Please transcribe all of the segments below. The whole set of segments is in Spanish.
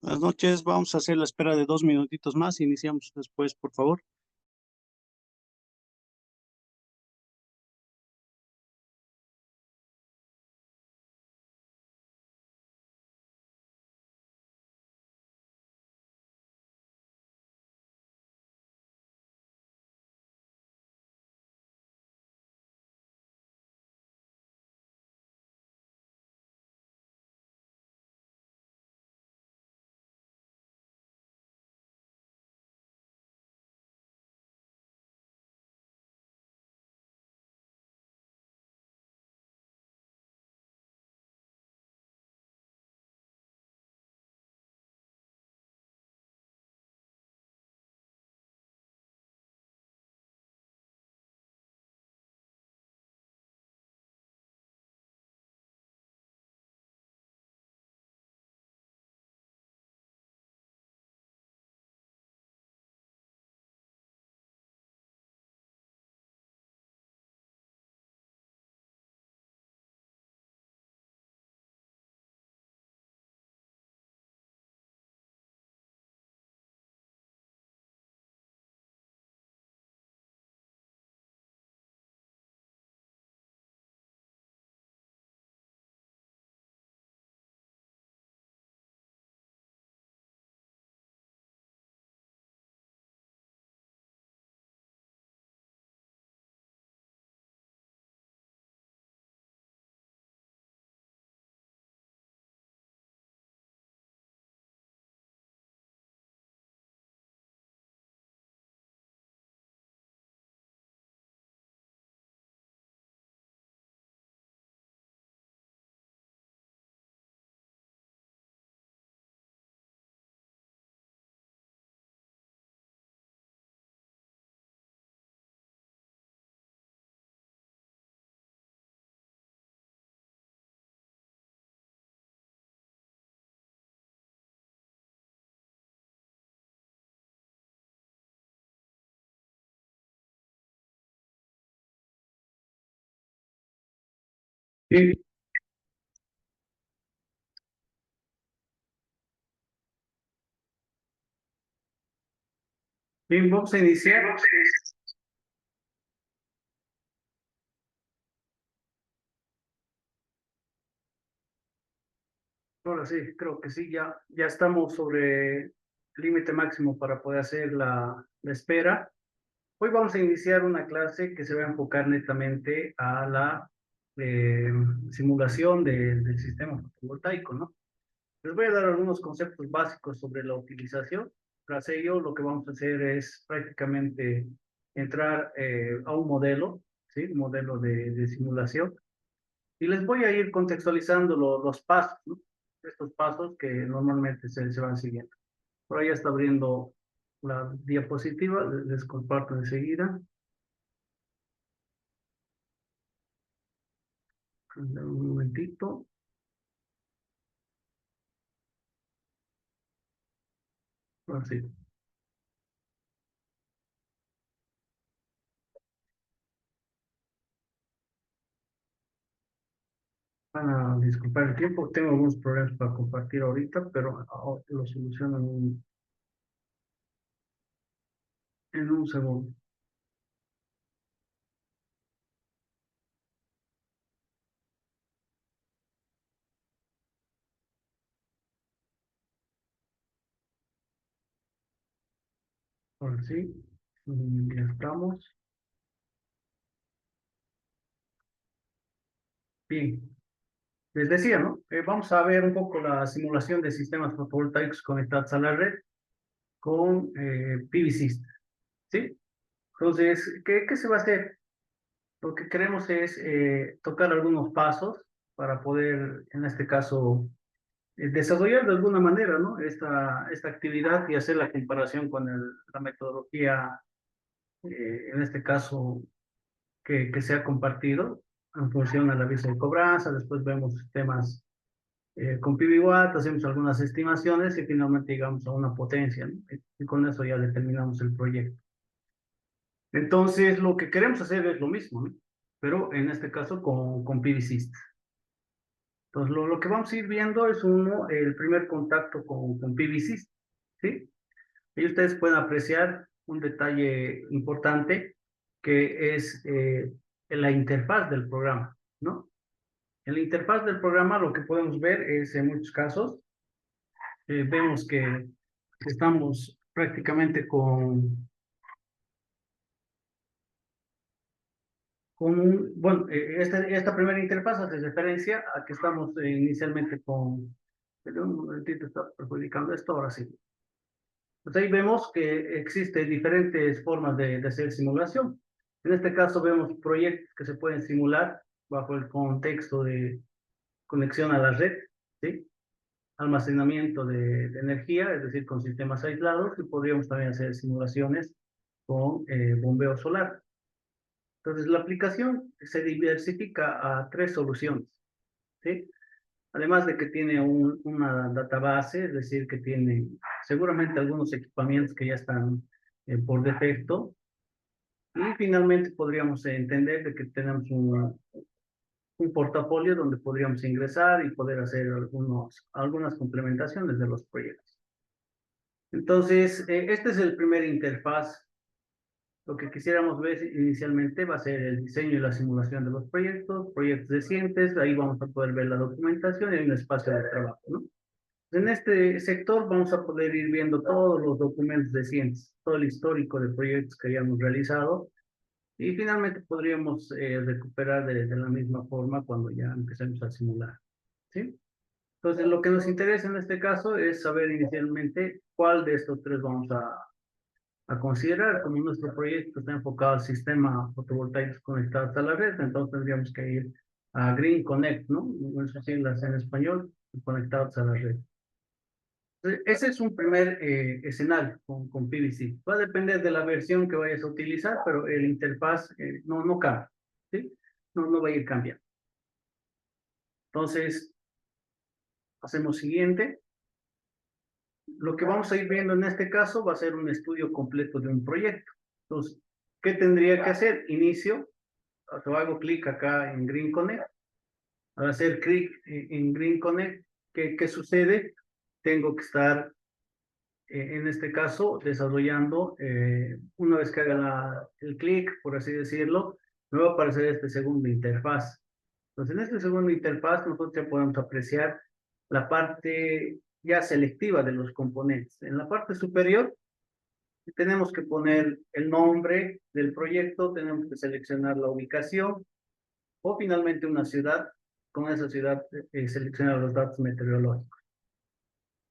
Buenas noches, vamos a hacer la espera de 2 minutitos más. Iniciamos después, por favor. Sí, bien, vamos a iniciar. Ahora sí, creo que sí, ya estamos sobre el límite máximo para poder hacer la espera. Hoy vamos a iniciar una clase que se va a enfocar netamente a la eh, simulación del sistema fotovoltaico, ¿no? Les voy a dar algunos conceptos básicos sobre la utilización. Tras ello, lo que vamos a hacer es prácticamente entrar a un modelo, ¿sí? Un modelo de simulación. Y les voy a ir contextualizando los pasos, ¿no? Estos pasos que normalmente se van siguiendo. Por ahí ya está abriendo la diapositiva, les comparto enseguida. Un momentito. Así. Van a disculpar el tiempo, tengo algunos problemas para compartir ahorita, pero lo soluciono en un segundo. Ahora sí, ya estamos. Bien, les decía, ¿no? Vamos a ver un poco la simulación de sistemas fotovoltaicos conectados a la red con PV System, ¿sí? Entonces, ¿qué se va a hacer? Lo que queremos es tocar algunos pasos para poder, en este caso, desarrollar de alguna manera, ¿no? Esta actividad y hacer la comparación con la metodología, en este caso, que se ha compartido en función al aviso de cobranza. Después vemos temas con PBWatt, hacemos algunas estimaciones y finalmente llegamos a una potencia, ¿no? Y con eso ya determinamos el proyecto. Entonces, lo que queremos hacer es lo mismo, ¿no? Pero en este caso con PV Systems. Entonces, lo que vamos a ir viendo es el primer contacto con PVC, ¿sí? Y ustedes pueden apreciar un detalle importante que es la interfaz del programa, ¿no? En la interfaz del programa lo que podemos ver es, en muchos casos, vemos que estamos prácticamente bueno, esta primera interfaz hace referencia a que estamos inicialmente perdón, un momentito, está perjudicando esto, ahora sí. Pues ahí vemos que existen diferentes formas de hacer simulación. En este caso vemos proyectos que se pueden simular bajo el contexto de conexión a la red, ¿sí? Almacenamiento de energía, es decir, con sistemas aislados, y podríamos también hacer simulaciones con bombeo solar. Entonces, la aplicación se diversifica a tres soluciones, ¿sí? Además de que tiene una database, es decir, que tiene seguramente algunos equipamientos que ya están por defecto. Y finalmente podríamos entender de que tenemos un portafolio donde podríamos ingresar y poder hacer algunas complementaciones de los proyectos. Entonces, este es el primer interfaz. Lo que quisiéramos ver inicialmente va a ser el diseño y la simulación de los proyectos recientes, ahí vamos a poder ver la documentación y hay un espacio de trabajo, ¿no? En este sector vamos a poder ir viendo todos los documentos recientes, todo el histórico de proyectos que hayamos realizado y finalmente podríamos recuperar de la misma forma cuando ya empecemos a simular, ¿sí? Entonces, lo que nos interesa en este caso es saber inicialmente cuál de estos tres vamos a considerar. Como nuestro proyecto está enfocado al sistema fotovoltaico conectados a la red, entonces tendríamos que ir a Green Connect, ¿no? Nuestras siglas en español, conectados a la red. Ese es un primer escenario con PVC. Va a depender de la versión que vayas a utilizar, pero el interfaz no cambia, ¿sí? No va a ir cambiando. Entonces, hacemos siguiente. Lo que vamos a ir viendo en este caso va a ser un estudio completo de un proyecto. Entonces, ¿qué tendría que hacer? Inicio, hago clic acá en Green Connect. Al hacer clic en Green Connect, ¿qué sucede? Tengo que estar en este caso, desarrollando, una vez que haga el clic, por así decirlo, me va a aparecer este segundo interfaz. Entonces, en este segundo interfaz, nosotros ya podemos apreciar la parte ya selectiva de los componentes. En la parte superior, tenemos que poner el nombre del proyecto, tenemos que seleccionar la ubicación o finalmente una ciudad. Con esa ciudad, seleccionar los datos meteorológicos.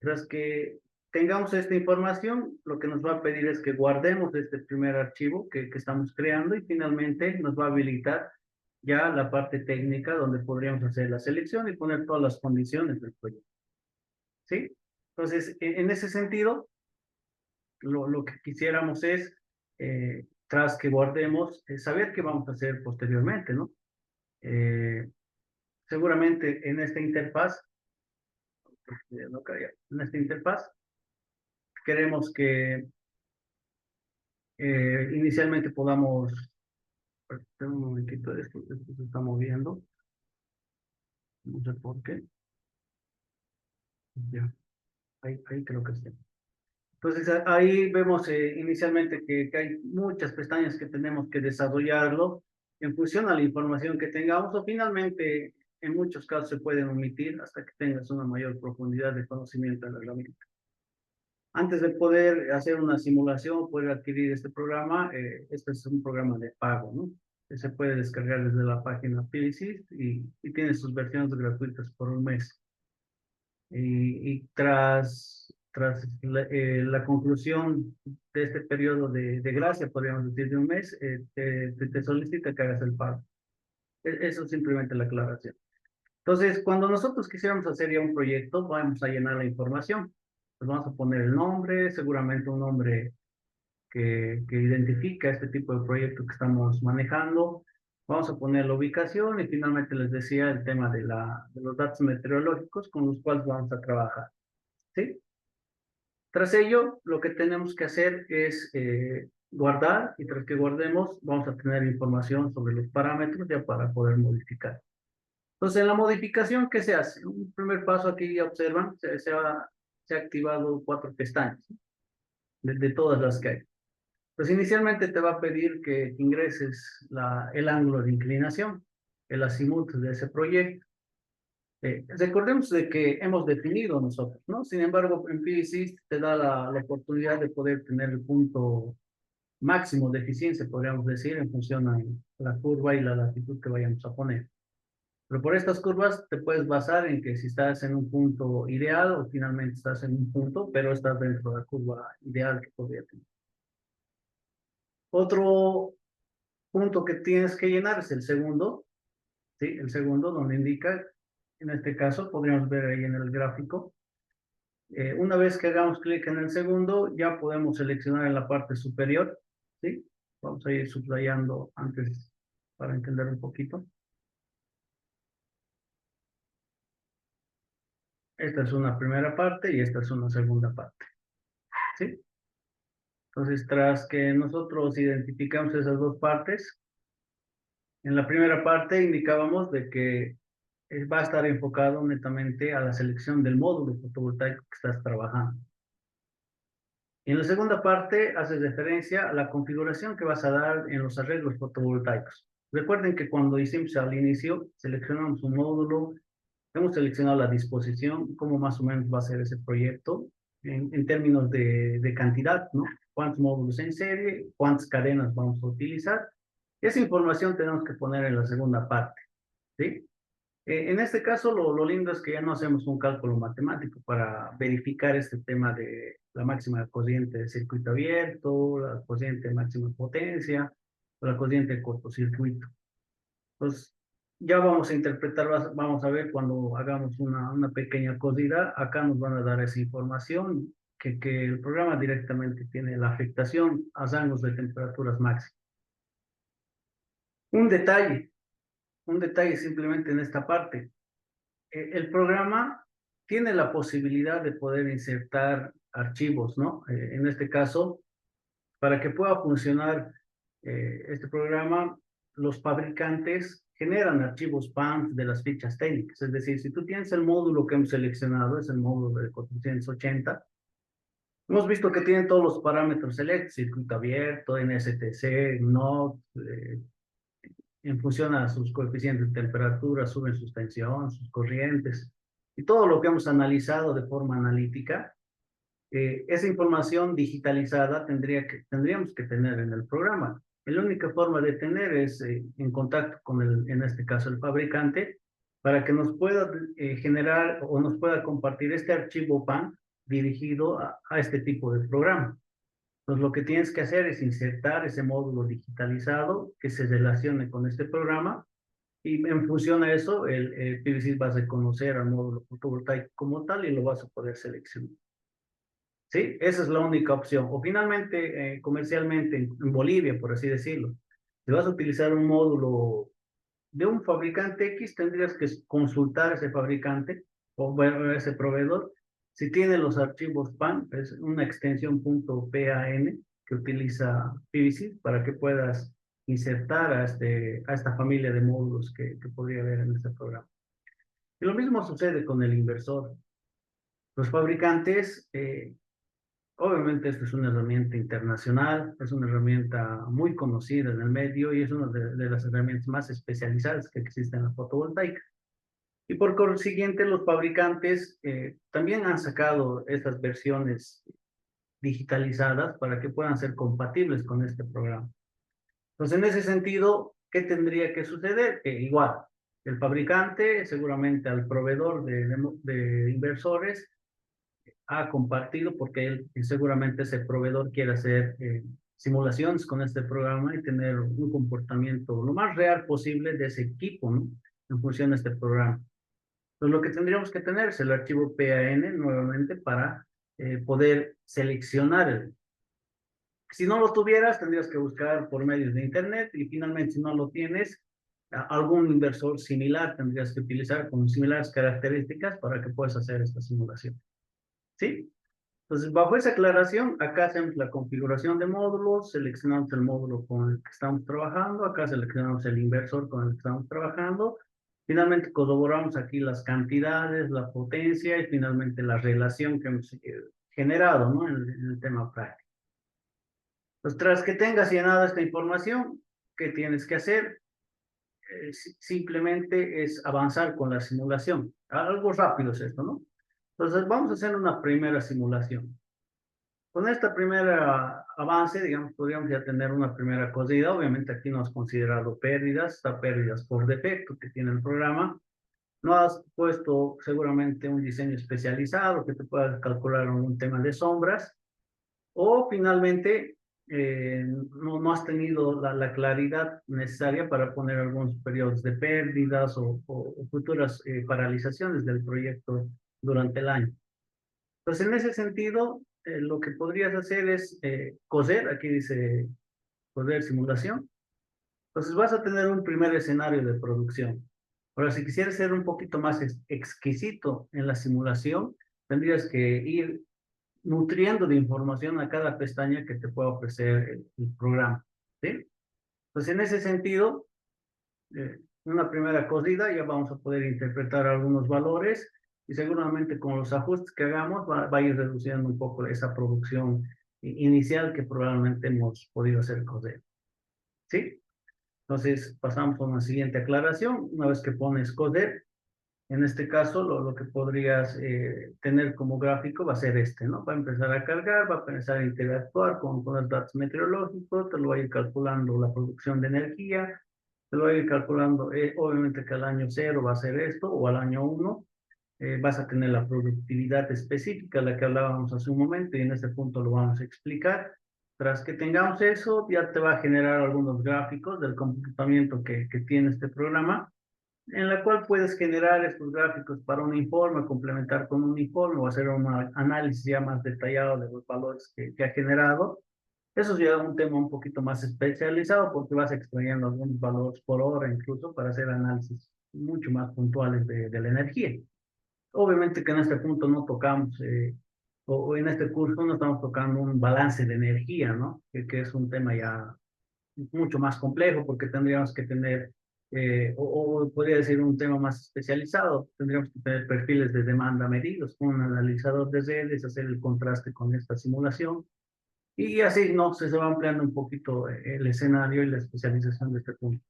Tras que tengamos esta información, lo que nos va a pedir es que guardemos este primer archivo que estamos creando y finalmente nos va a habilitar ya la parte técnica donde podríamos hacer la selección y poner todas las condiciones del proyecto. ¿Sí? Entonces, en ese sentido, lo que quisiéramos es, tras que guardemos, saber qué vamos a hacer posteriormente, ¿no? Eh, seguramente en esta interfaz, no caía, en esta interfaz, queremos que inicialmente podamos, un momentito, esto se está moviendo, no sé por qué, ya, ahí creo que está. Entonces ahí vemos inicialmente que hay muchas pestañas que tenemos que desarrollarlo en función a la información que tengamos o finalmente en muchos casos se pueden omitir hasta que tengas una mayor profundidad de conocimiento de la herramienta. Antes de poder hacer una simulación, poder adquirir este programa, este es un programa de pago, ¿no? Que se puede descargar desde la página PVSys y tiene sus versiones gratuitas por un mes. Y tras la conclusión de este periodo de gracia, podríamos decir, de un mes, te solicita que hagas el pago. Eso es simplemente la aclaración. Entonces, cuando nosotros quisiéramos hacer ya un proyecto, vamos a llenar la información. Pues vamos a poner el nombre, seguramente un nombre que identifica este tipo de proyecto que estamos manejando. Vamos a poner la ubicación y finalmente les decía el tema de los datos meteorológicos con los cuales vamos a trabajar. ¿Sí? Tras ello, lo que tenemos que hacer es guardar y tras que guardemos, vamos a tener información sobre los parámetros ya para poder modificar. Entonces, en la modificación, ¿qué se hace? Un primer paso aquí, ya observan, se ha activado 4 pestañas, ¿sí? De todas las que hay. Pues inicialmente te va a pedir que ingreses el ángulo de inclinación, el azimut de ese proyecto. Recordemos de que hemos definido nosotros, ¿no? Sin embargo, en PVC te da la oportunidad de poder tener el punto máximo de eficiencia, podríamos decir, en función a la curva y la latitud que vayamos a poner. Pero por estas curvas te puedes basar en que si estás en un punto ideal o finalmente estás en un punto, pero estás dentro de la curva ideal que podría tener. Otro punto que tienes que llenar es el segundo, ¿sí? El segundo donde indica, en este caso, podríamos ver ahí en el gráfico. Una vez que hagamos clic en el segundo, ya podemos seleccionar en la parte superior, ¿sí? Vamos a ir subrayando antes para entender un poquito. Esta es una primera parte y esta es una segunda parte, ¿sí? Entonces, tras que nosotros identificamos esas dos partes, en la primera parte indicábamos de que va a estar enfocado netamente a la selección del módulo fotovoltaico que estás trabajando. Y en la segunda parte haces referencia a la configuración que vas a dar en los arreglos fotovoltaicos. Recuerden que cuando hicimos al inicio, seleccionamos un módulo, hemos seleccionado la disposición, cómo más o menos va a ser ese proyecto, en términos de cantidad, ¿no? Cuántos módulos en serie, cuántas cadenas vamos a utilizar. Esa información tenemos que poner en la segunda parte, ¿sí? En este caso, lo lindo es que ya no hacemos un cálculo matemático para verificar este tema de la máxima corriente de circuito abierto, la corriente de máxima potencia, o la corriente de cortocircuito. Pues ya vamos a interpretar, vamos a ver cuando hagamos una pequeña corrida, acá nos van a dar esa información, que el programa directamente tiene la afectación a rangos de temperaturas máximas. Un detalle, un detalle simplemente en esta parte. El programa tiene la posibilidad de poder insertar archivos, ¿no? En este caso, para que pueda funcionar este programa, los fabricantes generan archivos PANF de las fichas técnicas. Es decir, si tú tienes el módulo que hemos seleccionado, es el módulo de 480, hemos visto que tienen todos los parámetros selectos, circuito abierto, NSTC, NOT, en función a sus coeficientes de temperatura, suben sus tensiones, sus corrientes, y todo lo que hemos analizado de forma analítica, esa información digitalizada tendríamos que tener en el programa. La única forma de tener es en contacto con en este caso, el fabricante, para que nos pueda generar o nos pueda compartir este archivo PAN dirigido a este tipo de programa. Entonces, lo que tienes que hacer es insertar ese módulo digitalizado que se relacione con este programa y en función a eso, el PVC va a reconocer al módulo fotovoltaico como tal y lo vas a poder seleccionar. ¿Sí? Esa es la única opción. O finalmente, comercialmente, en Bolivia, por así decirlo, si vas a utilizar un módulo de un fabricante X, tendrías que consultar a ese fabricante o bueno, a ese proveedor. Si tiene los archivos PAN, es una extensión .pan que utiliza PVC para que puedas insertar a esta familia de módulos que podría haber en este programa. Y lo mismo sucede con el inversor. Los fabricantes, obviamente esto es una herramienta internacional, es una herramienta muy conocida en el medio y es una de las herramientas más especializadas que existen en la fotovoltaica. Y por consiguiente, los fabricantes también han sacado estas versiones digitalizadas para que puedan ser compatibles con este programa. Entonces, en ese sentido, ¿qué tendría que suceder? Que igual, el fabricante seguramente al proveedor de inversores ha compartido porque él seguramente ese proveedor quiere hacer simulaciones con este programa y tener un comportamiento lo más real posible de ese equipo, ¿no? En función de este programa. Entonces, lo que tendríamos que tener es el archivo PAN nuevamente para poder seleccionar. Si no lo tuvieras, tendrías que buscar por medios de Internet y finalmente, si no lo tienes, algún inversor similar tendrías que utilizar con similares características para que puedas hacer esta simulación. ¿Sí? Entonces, bajo esa aclaración, acá hacemos la configuración de módulos, seleccionamos el módulo con el que estamos trabajando, acá seleccionamos el inversor con el que estamos trabajando, Finalmente corroboramos aquí las cantidades, la potencia y finalmente la relación que hemos generado, ¿no? En el tema práctico. Pues tras que tengas llenado esta información, ¿qué tienes que hacer? Simplemente es avanzar con la simulación. Algo rápido es esto, ¿no? Entonces vamos a hacer una primera simulación. Con esta primera avance, digamos, podríamos ya tener una primera cosida. Obviamente aquí no has considerado pérdidas, está pérdidas por defecto que tiene el programa. No has puesto seguramente un diseño especializado que te pueda calcular un tema de sombras. O finalmente no has tenido la claridad necesaria para poner algunos periodos de pérdidas o futuras paralizaciones del proyecto durante el año. Entonces, en ese sentido, lo que podrías hacer es coser, aquí dice coser simulación. Entonces, vas a tener un primer escenario de producción. Ahora, si quisieras ser un poquito más exquisito en la simulación, tendrías que ir nutriendo de información a cada pestaña que te pueda ofrecer el programa, ¿sí? Entonces, en ese sentido, una primera cosida, ya vamos a poder interpretar algunos valores y seguramente con los ajustes que hagamos va a ir reduciendo un poco esa producción inicial que probablemente hemos podido hacer coser, ¿sí? Entonces, pasamos a una siguiente aclaración. Una vez que pones coser, en este caso, lo que podrías tener como gráfico va a ser este, ¿no? Va a empezar a cargar, va a empezar a interactuar con los datos meteorológicos, te lo va a ir calculando la producción de energía, te lo va a ir calculando, obviamente que al año cero va a ser esto, o al año uno, vas a tener la productividad específica, la que hablábamos hace un momento, y en este punto lo vamos a explicar. Tras que tengamos eso, ya te va a generar algunos gráficos del comportamiento que tiene este programa en la cual puedes generar estos gráficos para un informe, complementar con un informe o hacer un análisis ya más detallado de los valores que ha generado. Eso es ya un tema un poquito más especializado porque vas extrayendo algunos valores por hora incluso para hacer análisis mucho más puntuales de la energía. Obviamente que en este punto no tocamos, o en este curso no estamos tocando un balance de energía, ¿no? Que es un tema ya mucho más complejo porque tendríamos que tener, o podría decir un tema más especializado, tendríamos que tener perfiles de demanda medidos con un analizador de redes, hacer el contraste con esta simulación y así no se va ampliando un poquito el escenario y la especialización de este punto.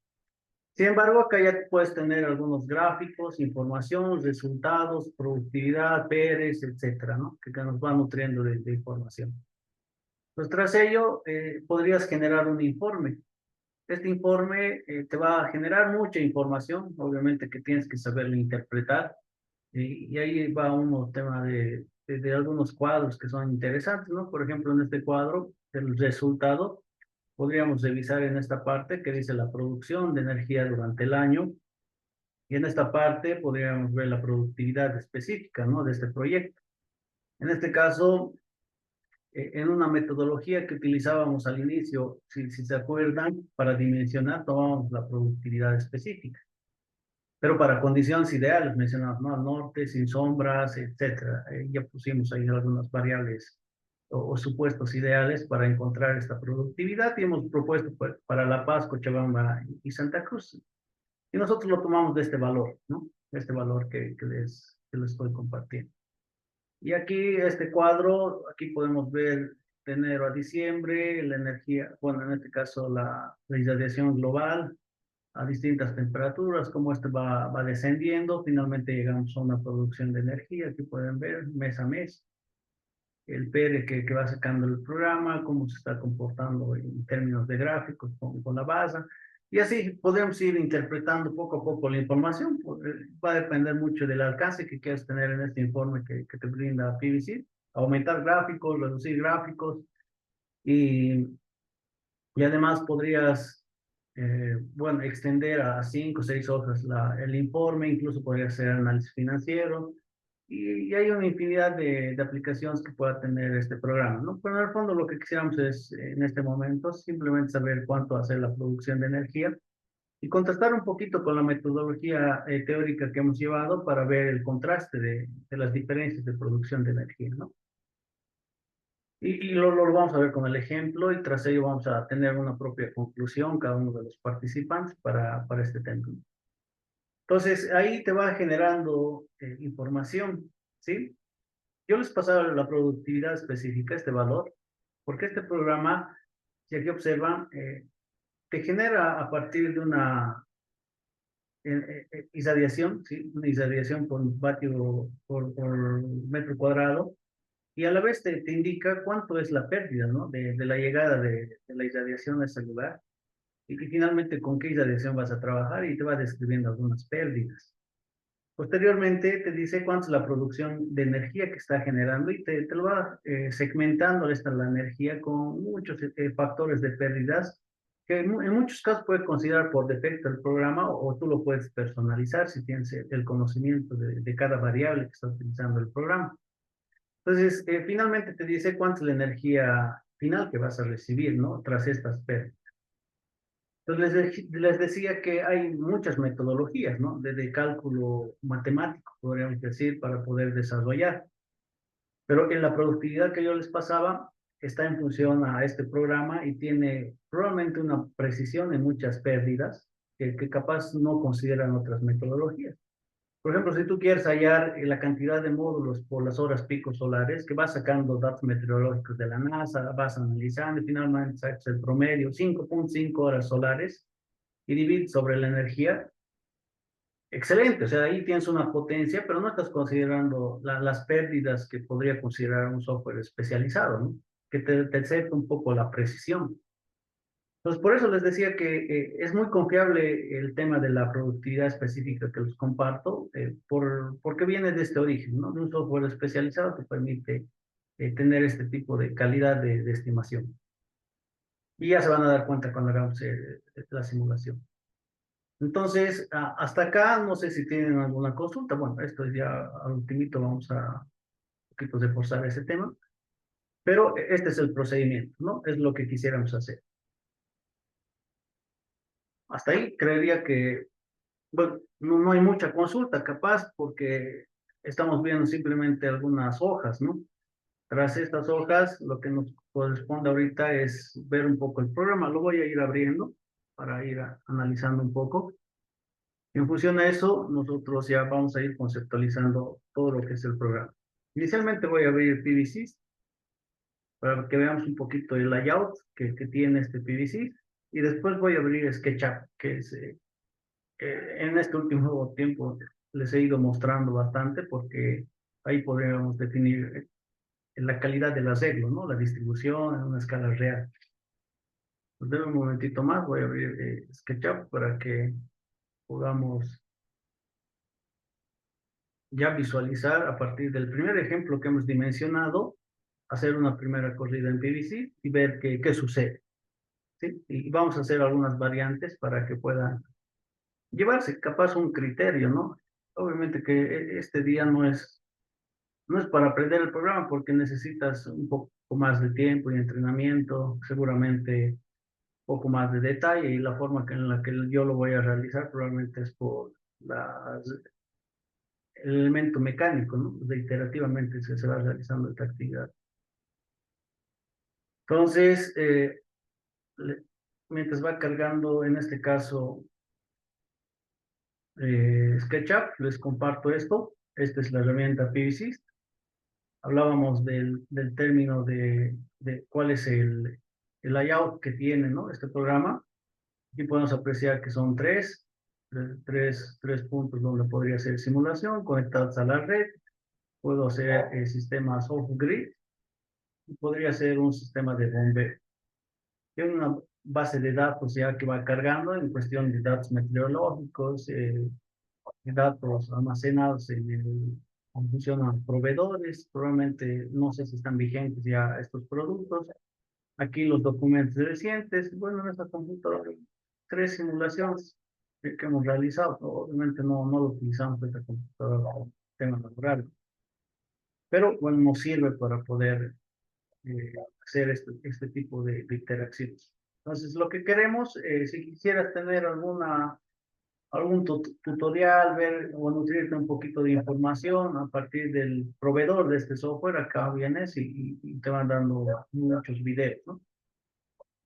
Sin embargo, acá ya puedes tener algunos gráficos, información, resultados, productividad, PERES, etcétera, ¿no? Que nos va nutriendo de información. Pues tras ello, podrías generar un informe. Este informe te va a generar mucha información, obviamente que tienes que saberlo interpretar, y ahí va uno tema de algunos cuadros que son interesantes, ¿no? Por ejemplo, en este cuadro, el resultado, podríamos revisar en esta parte que dice la producción de energía durante el año, y en esta parte podríamos ver la productividad específica, ¿no? De este proyecto. En este caso, en una metodología que utilizábamos al inicio, si se acuerdan, para dimensionar tomábamos la productividad específica, pero para condiciones ideales, mencionamos, ¿no? Al norte, sin sombras, etcétera. Ya pusimos ahí algunas variables o supuestos ideales para encontrar esta productividad y hemos propuesto pues, para La Paz, Cochabamba y Santa Cruz. Y nosotros lo tomamos de este valor, ¿no? De este valor que les estoy compartiendo. Y aquí este cuadro, aquí podemos ver de enero a diciembre la energía, bueno, en este caso la irradiación global a distintas temperaturas, cómo este va descendiendo, finalmente llegamos a una producción de energía, aquí pueden ver mes a mes, el PERE que va sacando el programa, cómo se está comportando en términos de gráficos con la base, y así podemos ir interpretando poco a poco la información. Va a depender mucho del alcance que quieras tener en este informe que te brinda PVC. Aumentar gráficos, reducir gráficos y, y además podrías, bueno, extender a 5 o 6 hojas el informe, incluso podría ser análisis financiero. Y hay una infinidad de aplicaciones que pueda tener este programa, ¿no? Pero en el fondo lo que quisiéramos es, en este momento, simplemente saber cuánto hace la producción de energía y contrastar un poquito con la metodología teórica que hemos llevado para ver el contraste de las diferencias de producción de energía, ¿no? Y lo vamos a ver con el ejemplo y tras ello vamos a tener una propia conclusión cada uno de los participantes para este tema. Entonces, ahí te va generando información, ¿sí? Yo les pasaba la productividad específica, este valor, porque este programa, si aquí observan, te genera a partir de una irradiación, ¿sí? Una irradiación por vatio por metro cuadrado, y a la vez te indica cuánto es la pérdida, ¿no? De la llegada de la irradiación a ese lugar, y finalmente con qué irradiación vas a trabajar, y te va describiendo algunas pérdidas. Posteriormente te dice cuánto es la producción de energía que está generando y te lo va segmentando esta la energía con muchos factores de pérdidas que en muchos casos puede considerar por defecto el programa o tú lo puedes personalizar si tienes el conocimiento de cada variable que está utilizando el programa. Entonces, finalmente te dice cuánta es la energía final que vas a recibir, ¿no? Tras estas pérdidas. Entonces les decía que hay muchas metodologías, ¿no? De cálculo matemático, podríamos decir, para poder desarrollar. Pero en la productividad que yo les pasaba está en función a este programa y tiene probablemente una precisión en muchas pérdidas que capaz no consideran otras metodologías. Por ejemplo, si tú quieres hallar la cantidad de módulos por las horas pico solares, que vas sacando datos meteorológicos de la NASA, vas analizando y finalmente sacas el promedio, 5.5 horas solares, y divides sobre la energía, excelente, o sea, ahí tienes una potencia, pero no estás considerando las pérdidas que podría considerar un software especializado, ¿no? Que te acerca un poco la precisión. Entonces, por eso les decía que es muy confiable el tema de la productividad específica que les comparto, porque viene de este origen, ¿no? De un software especializado que permite tener este tipo de calidad de estimación. Y ya se van a dar cuenta cuando hagamos la simulación. Entonces, hasta acá, no sé si tienen alguna consulta. Bueno, esto ya al ultimito vamos a un poquito reforzar ese tema, pero este es el procedimiento, ¿no? Es lo que quisiéramos hacer. Hasta ahí creería que, bueno, no hay mucha consulta capaz porque estamos viendo simplemente algunas hojas, ¿no? Tras estas hojas, lo que nos corresponde ahorita es ver un poco el programa. Lo voy a ir abriendo para ir analizando un poco. En función a eso, nosotros ya vamos a ir conceptualizando todo lo que es el programa. Inicialmente voy a abrir PVC para que veamos un poquito el layout que tiene este PVC y después voy a abrir SketchUp, que es en este último tiempo les he ido mostrando bastante porque ahí podríamos definir la calidad del arreglo, ¿no? La distribución en una escala real. Pues denme un momentito más, voy a abrir SketchUp para que podamos ya visualizar a partir del primer ejemplo que hemos dimensionado, hacer una primera corrida en PVC y ver qué sucede. ¿Sí? Y vamos a hacer algunas variantes para que puedan llevarse capaz un criterio, ¿no? Obviamente que este día no es para aprender el programa porque necesitas un poco más de tiempo y entrenamiento, seguramente un poco más de detalle y la forma en la que yo lo voy a realizar probablemente es por las el elemento mecánico, ¿no? Reiterativamente se va realizando esta actividad. Entonces, mientras va cargando, en este caso, SketchUp, les comparto esto. Esta es la herramienta PVSys. Hablábamos del término de cuál es el layout que tiene, ¿no? Este programa. Aquí podemos apreciar que son tres puntos donde podría hacer simulación conectados a la red. Puedo hacer sistemas off-grid y podría ser un sistema de bombeo. Tiene una base de datos ya que va cargando en cuestión de datos meteorológicos, datos almacenados en función a proveedores. Probablemente no sé si están vigentes ya estos productos. Aquí los documentos recientes. Bueno, en esta computadora, tres simulaciones que hemos realizado. Obviamente no lo utilizamos esta computadora para tema laboral, pero bueno, nos sirve para poder hacer este tipo de interacciones. Entonces, lo que queremos, si quisieras tener algún tutorial, ver o nutrirte un poquito de información a partir del proveedor de este software, acá vienes y te van dando muchos videos, ¿no?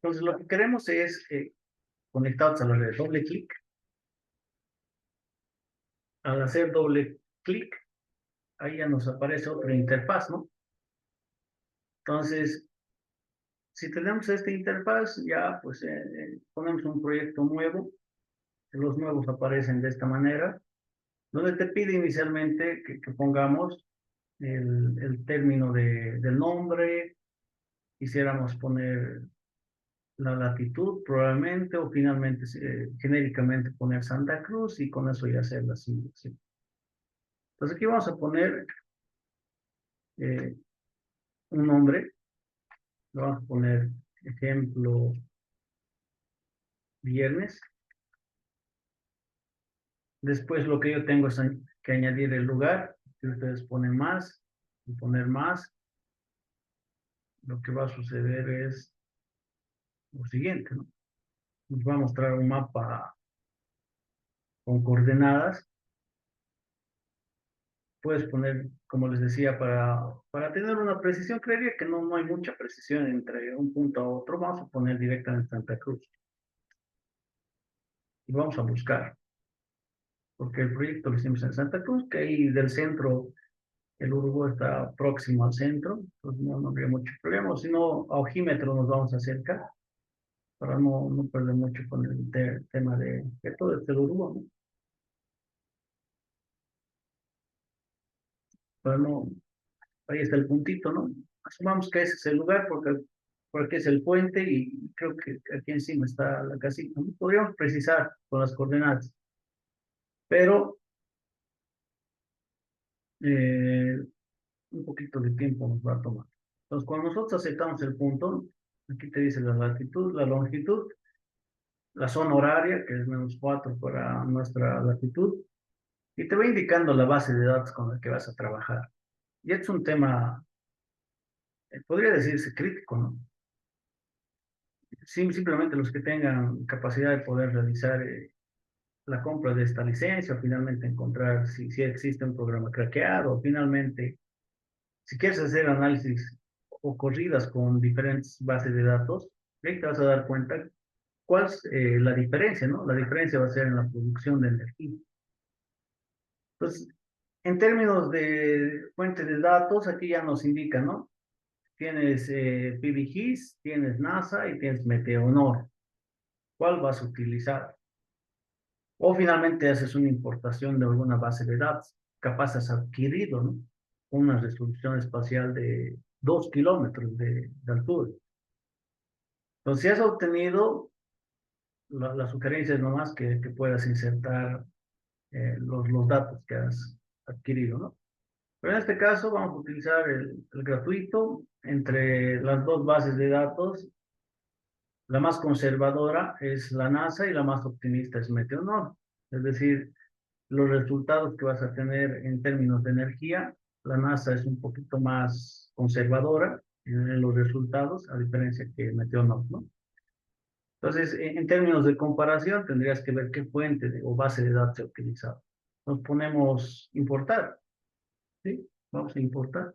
Entonces, lo que queremos es conectados a la red, doble clic, Al hacer doble clic, ahí ya nos aparece otra interfaz, ¿no? Entonces, si tenemos esta interfaz, ya pues ponemos un proyecto nuevo. Los nuevos aparecen de esta manera, donde te pide inicialmente que pongamos el término del nombre, quisiéramos poner la latitud probablemente, o finalmente genéricamente poner Santa Cruz y con eso ya hacerla así, ¿sí? Entonces aquí vamos a poner eh, un nombre, le vamos a poner ejemplo viernes. Después lo que yo tengo es que añadir el lugar, que ustedes ponen más y poner más. Lo que va a suceder es lo siguiente, ¿no? Nos va a mostrar un mapa con coordenadas. Puedes poner, como les decía, para tener una precisión, creería que no hay mucha precisión entre un punto a otro. Vamos a poner directamente Santa Cruz y vamos a buscar, porque el proyecto lo hicimos en Santa Cruz, que ahí del centro, el Uruguay está próximo al centro, entonces no habría mucho problema. Si no, a ojímetro nos vamos a acercar para no perder mucho con el tema de todo este Uruguay, ¿no? Para no, ahí está el puntito, ¿no? Asumamos que ese es el lugar porque es el puente y creo que aquí encima está la casita, ¿no? Podríamos precisar con las coordenadas, pero eh, un poquito de tiempo nos va a tomar. Entonces, cuando nosotros aceptamos el punto, aquí te dice la latitud, la longitud, la zona horaria, que es -4 para nuestra latitud, y te va indicando la base de datos con la que vas a trabajar. Y es un tema, podría decirse crítico, ¿no? Simplemente los que tengan capacidad de poder realizar la compra de esta licencia, o finalmente encontrar si existe un programa craqueado, o finalmente, si quieres hacer análisis o corridas con diferentes bases de datos, ahí te vas a dar cuenta cuál es la diferencia, ¿no? La diferencia va a ser en la producción de energía. Entonces, en términos de fuente de datos, aquí ya nos indica, ¿no? Tienes PBGIS, tienes NASA y tienes Meteonor. ¿Cuál vas a utilizar? O finalmente haces una importación de alguna base de datos. Capaz has adquirido, ¿no? Una resolución espacial de 2 kilómetros de altura. Entonces, si has obtenido, la sugerencia es nomás que puedas insertar los datos que has adquirido, ¿no? Pero en este caso vamos a utilizar el gratuito entre las dos bases de datos. La más conservadora es la NASA y la más optimista es Meteonor. Es decir, los resultados que vas a tener en términos de energía, la NASA es un poquito más conservadora en los resultados, a diferencia que Meteonor, ¿no? Entonces, en términos de comparación, tendrías que ver qué fuente o base de datos se ha utilizado. Nos ponemos importar, ¿sí? Vamos a importar.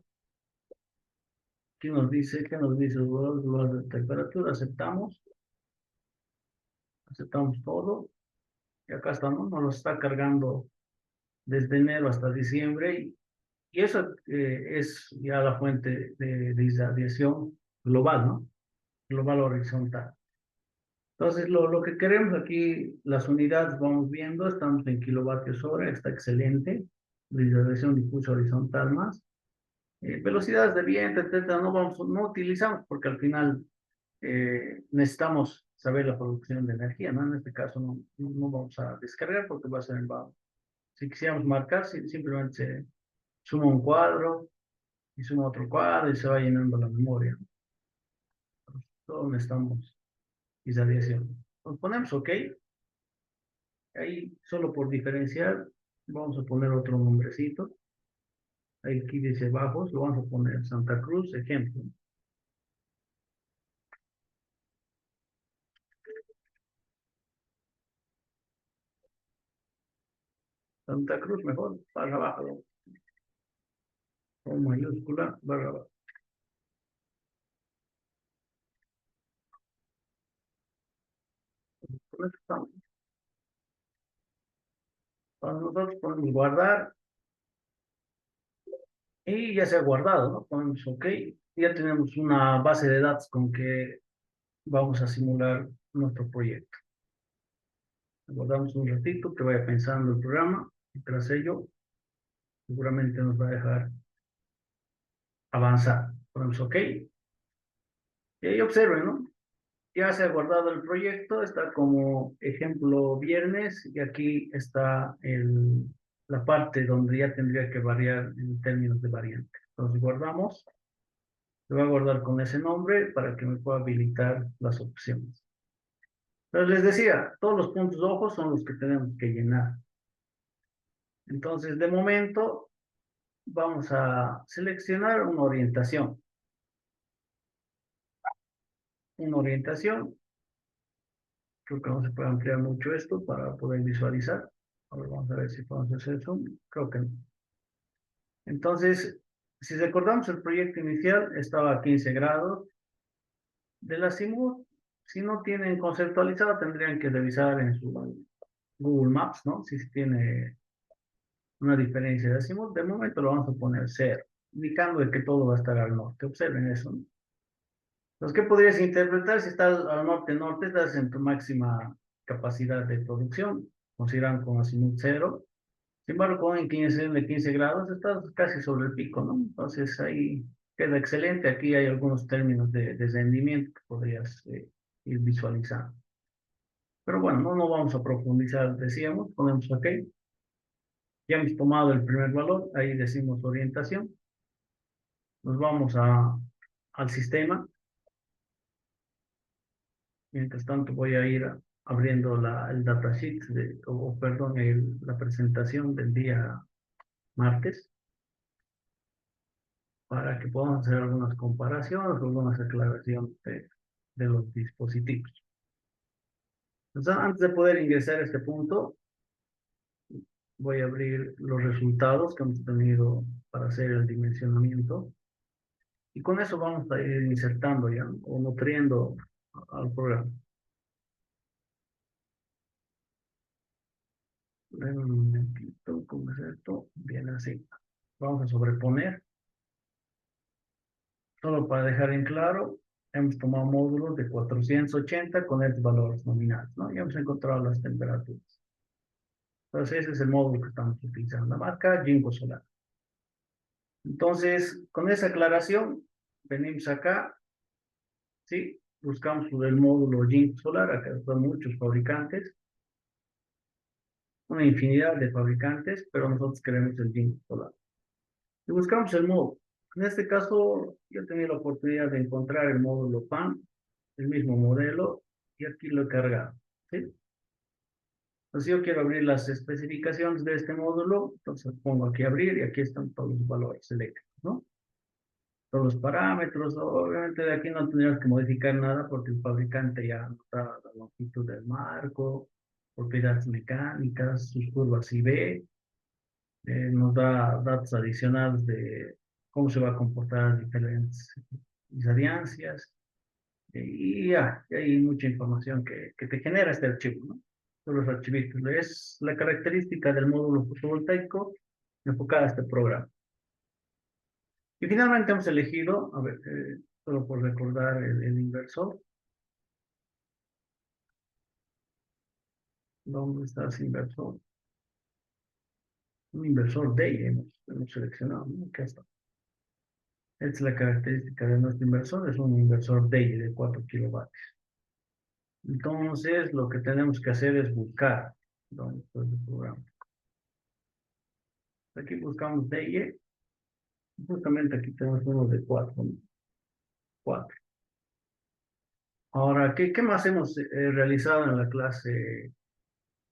¿Qué nos dice los de temperatura? Aceptamos todo. Y acá estamos, nos lo está cargando desde enero hasta diciembre. Y eso es ya la fuente de irradiación global, ¿no? Global horizontal. Entonces, lo que queremos aquí, las unidades, vamos viendo, estamos en kilovatios hora, está excelente. La irradiación difusa horizontal más. Velocidades de viento, etcétera, no utilizamos porque al final necesitamos saber la producción de energía, ¿no? En este caso no vamos a descargar porque va a ser en bajo. Si quisiéramos marcar, simplemente se suma un cuadro y suma otro cuadro y se va llenando la memoria. Todo necesitamos visualización. Nos ponemos OK. Ahí, solo por diferenciar, vamos a poner otro nombrecito. Ahí aquí dice bajos, lo vamos a poner Santa Cruz, ejemplo. Santa Cruz mejor, barra baja, ¿no? Con mayúscula, barra baja. Con eso estamos. Entonces nosotros podemos guardar y ya se ha guardado, ¿no? Ponemos OK. Ya tenemos una base de datos con que vamos a simular nuestro proyecto. Guardamos un ratito que vaya pensando el programa y tras ello seguramente nos va a dejar avanzar. Ponemos OK. Y ahí observen, ¿no? Ya se ha guardado el proyecto, está como ejemplo viernes y aquí está la parte donde ya tendría que variar en términos de variante. Entonces guardamos, se va a guardar con ese nombre para que me pueda habilitar las opciones. Entonces les decía, todos los puntos rojos son los que tenemos que llenar. Entonces de momento vamos a seleccionar una orientación. Una orientación. Creo que no se puede ampliar mucho esto para poder visualizar. A ver, vamos a ver si podemos hacer zoom. Creo que no. Entonces, si recordamos el proyecto inicial, estaba a 15 grados de la azimut. Si no tienen conceptualizado, tendrían que revisar en su Google Maps, ¿no? Si tiene una diferencia de azimut. De momento lo vamos a poner 0, indicando de que todo va a estar al norte. Observen eso, ¿no? Entonces, ¿qué podrías interpretar? Si estás al norte-norte, estás en tu máxima capacidad de producción, considerando con azimut 0. Sin embargo, con inclinación de 15 grados, estás casi sobre el pico, ¿no? Entonces, ahí queda excelente. Aquí hay algunos términos de rendimiento que podrías ir visualizando. Pero bueno, no nos vamos a profundizar, decíamos, ponemos OK. Ya hemos tomado el primer valor, ahí decimos orientación. Nos vamos al sistema. Mientras tanto voy a ir abriendo el datasheet, perdón, la presentación del día martes para que podamos hacer algunas comparaciones, algunas aclaraciones de los dispositivos. Entonces, antes de poder ingresar a este punto, voy a abrir los resultados que hemos tenido para hacer el dimensionamiento. Y con eso vamos a ir insertando ya, o nutriendo al programa. Un momentito, ¿cómo es esto? Bien así. Vamos a sobreponer. Solo para dejar en claro, hemos tomado módulos de 480 con estos valores nominales, ¿no? Y hemos encontrado las temperaturas. Entonces, ese es el módulo que estamos utilizando, la marca Jinko Solar. Entonces, con esa aclaración, venimos acá, ¿sí? Buscamos el módulo Jinko Solar, acá son muchos fabricantes, una infinidad de fabricantes, pero nosotros queremos el Jinko Solar. Y buscamos el módulo. En este caso, yo he tenido la oportunidad de encontrar el módulo PAN, el mismo modelo, y aquí lo he cargado, ¿sí? Entonces yo quiero abrir las especificaciones de este módulo, entonces pongo aquí abrir y aquí están todos los valores eléctricos, ¿no? Todos los parámetros, obviamente de aquí no tendríamos que modificar nada porque el fabricante ya nos da la longitud del marco, propiedades mecánicas, sus curvas IV, nos da datos adicionales de cómo se va a comportar diferentes variancias, y ya, y hay mucha información que te genera este archivo, ¿no? Todos los archivitos. Es la característica del módulo fotovoltaico enfocada a este programa. Y finalmente hemos elegido, a ver, solo por recordar el inversor. ¿Dónde está ese inversor? Un inversor DEI hemos seleccionado, ¿no? Acá está. Esta es la característica de nuestro inversor, es un inversor DEI de 4 kilovatios. Entonces, lo que tenemos que hacer es buscar dónde está el programa. Aquí buscamos DEI. Justamente aquí tenemos uno de 4, ¿no? 4. Ahora, ¿qué más hemos realizado en la clase,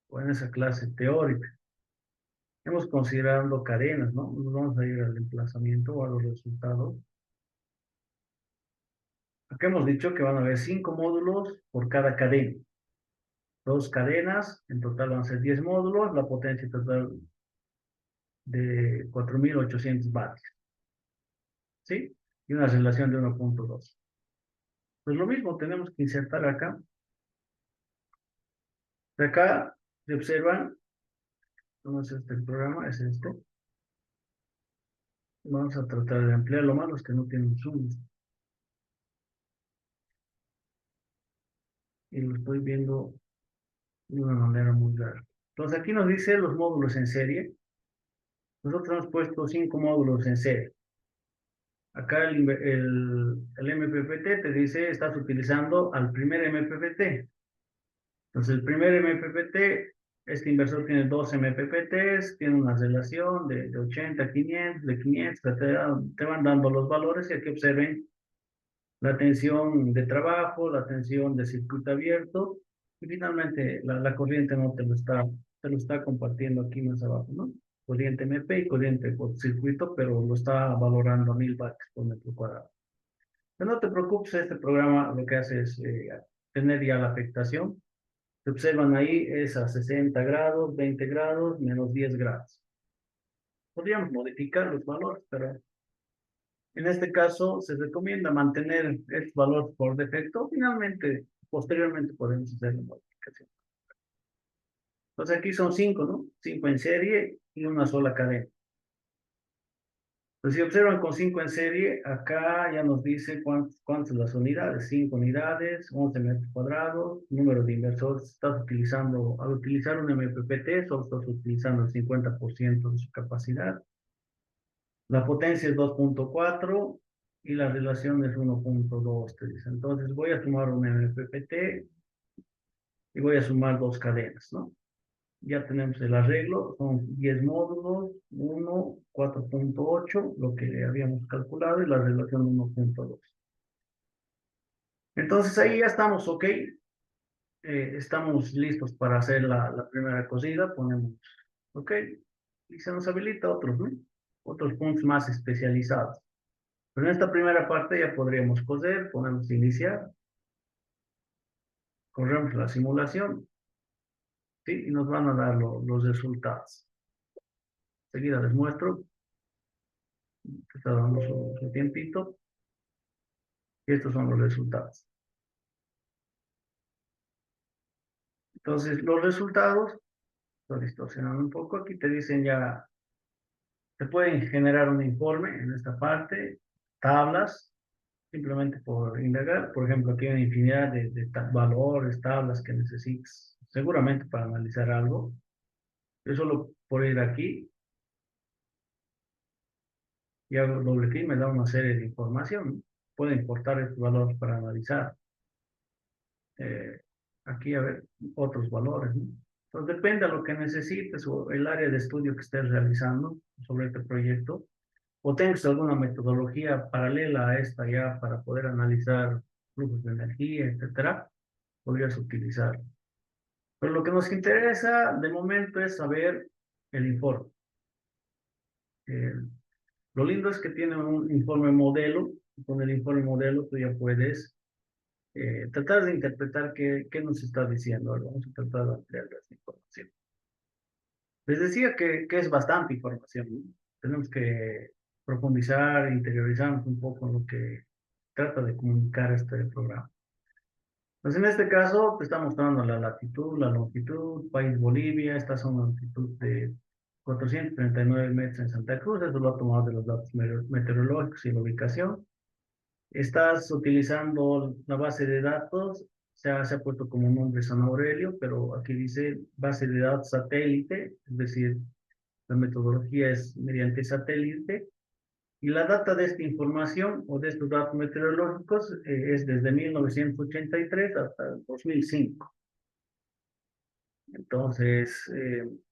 o en esa clase teórica? Hemos considerado cadenas, ¿no? Nos vamos a ir al emplazamiento o a los resultados. Aquí hemos dicho que van a haber 5 módulos por cada cadena. 2 cadenas, en total van a ser 10 módulos, la potencia total de 4.800 vatios. ¿Sí? Y una relación de 1.2. Pues lo mismo tenemos que insertar acá. De acá se observan Entonces, este programa es este. Vamos a tratar de ampliar. Lo malo es que no tiene un zoom. Y lo estoy viendo de una manera muy rara. Entonces, aquí nos dice los módulos en serie. Nosotros hemos puesto 5 módulos en serie. Acá el MPPT te dice, estás utilizando al primer MPPT. Entonces, el primer MPPT, este inversor tiene 2 MPPTs, tiene una relación de 80 a 500, de 500, te van dando los valores y aquí observen la tensión de trabajo, la tensión de circuito abierto y finalmente la corriente no te lo está compartiendo aquí más abajo, ¿no? Corriente MP y corriente por circuito, pero lo está valorando a 1000 vatios por metro cuadrado. Pero no te preocupes, este programa lo que hace es tener ya la afectación. Se observan ahí es a 60 grados, 20 grados, menos 10 grados. Podríamos modificar los valores, pero en este caso se recomienda mantener el valor por defecto. Finalmente, posteriormente podemos hacer la modificación. Entonces aquí son 5, ¿no? 5 en serie y una sola cadena. Entonces, si observan con 5 en serie, acá ya nos dice cuántas son las unidades. 5 unidades, 11 metros cuadrados, número de inversores. Estás utilizando, al utilizar un MPPT, solo estás utilizando el 50% de su capacidad. La potencia es 2.4 y la relación es 1.2, te dice. Entonces voy a sumar un MPPT y voy a sumar 2 cadenas, ¿no? Ya tenemos el arreglo, son 10 módulos, 1, 4.8, lo que habíamos calculado, y la relación 1.2. Entonces ahí ya estamos, ok. Estamos listos para hacer la primera cosida, ponemos, ok, y se nos habilita otros, ¿no? Otros puntos más especializados. Pero en esta primera parte ya podríamos coser, ponemos iniciar, corremos la simulación, ¿sí? Y nos van a dar los resultados. Enseguida les muestro, que está dando su tiempito, y estos son los resultados. Entonces, los resultados, estoy distorsionando un poco, aquí te dicen ya, te pueden generar un informe en esta parte, tablas, simplemente por indagar. Por ejemplo, aquí hay una infinidad de valores, tablas que necesites, seguramente para analizar algo. Yo solo por ir aquí y hago doble clic, me da una serie de información, ¿no? Puedo importar estos valores para analizar. Eh, Aquí, a ver, otros valores, ¿no? Entonces, depende de lo que necesites o el área de estudio que estés realizando sobre este proyecto, o tengas alguna metodología paralela a esta ya para poder analizar flujos de energía, etcétera, podrías utilizar. Pero lo que nos interesa de momento es saber el informe. Eh, lo lindo es que tiene un informe modelo. Con el informe modelo tú ya puedes tratar de interpretar qué nos está diciendo. Ahora vamos a tratar de ampliar esta información. Les decía que es bastante información, ¿no? Tenemos que profundizar, interiorizarnos un poco en lo que trata de comunicar este programa. Pues en este caso te está mostrando la latitud, la longitud, país Bolivia. Estas son la longitud de 439 metros en Santa Cruz. Eso lo ha tomado de los datos meteorológicos y la ubicación. Estás utilizando la base de datos, se ha puesto como nombre San Aurelio, pero aquí dice base de datos satélite, es decir, la metodología es mediante satélite, y la data de esta información o de estos datos meteorológicos es desde 1983 hasta el 2005. Entonces,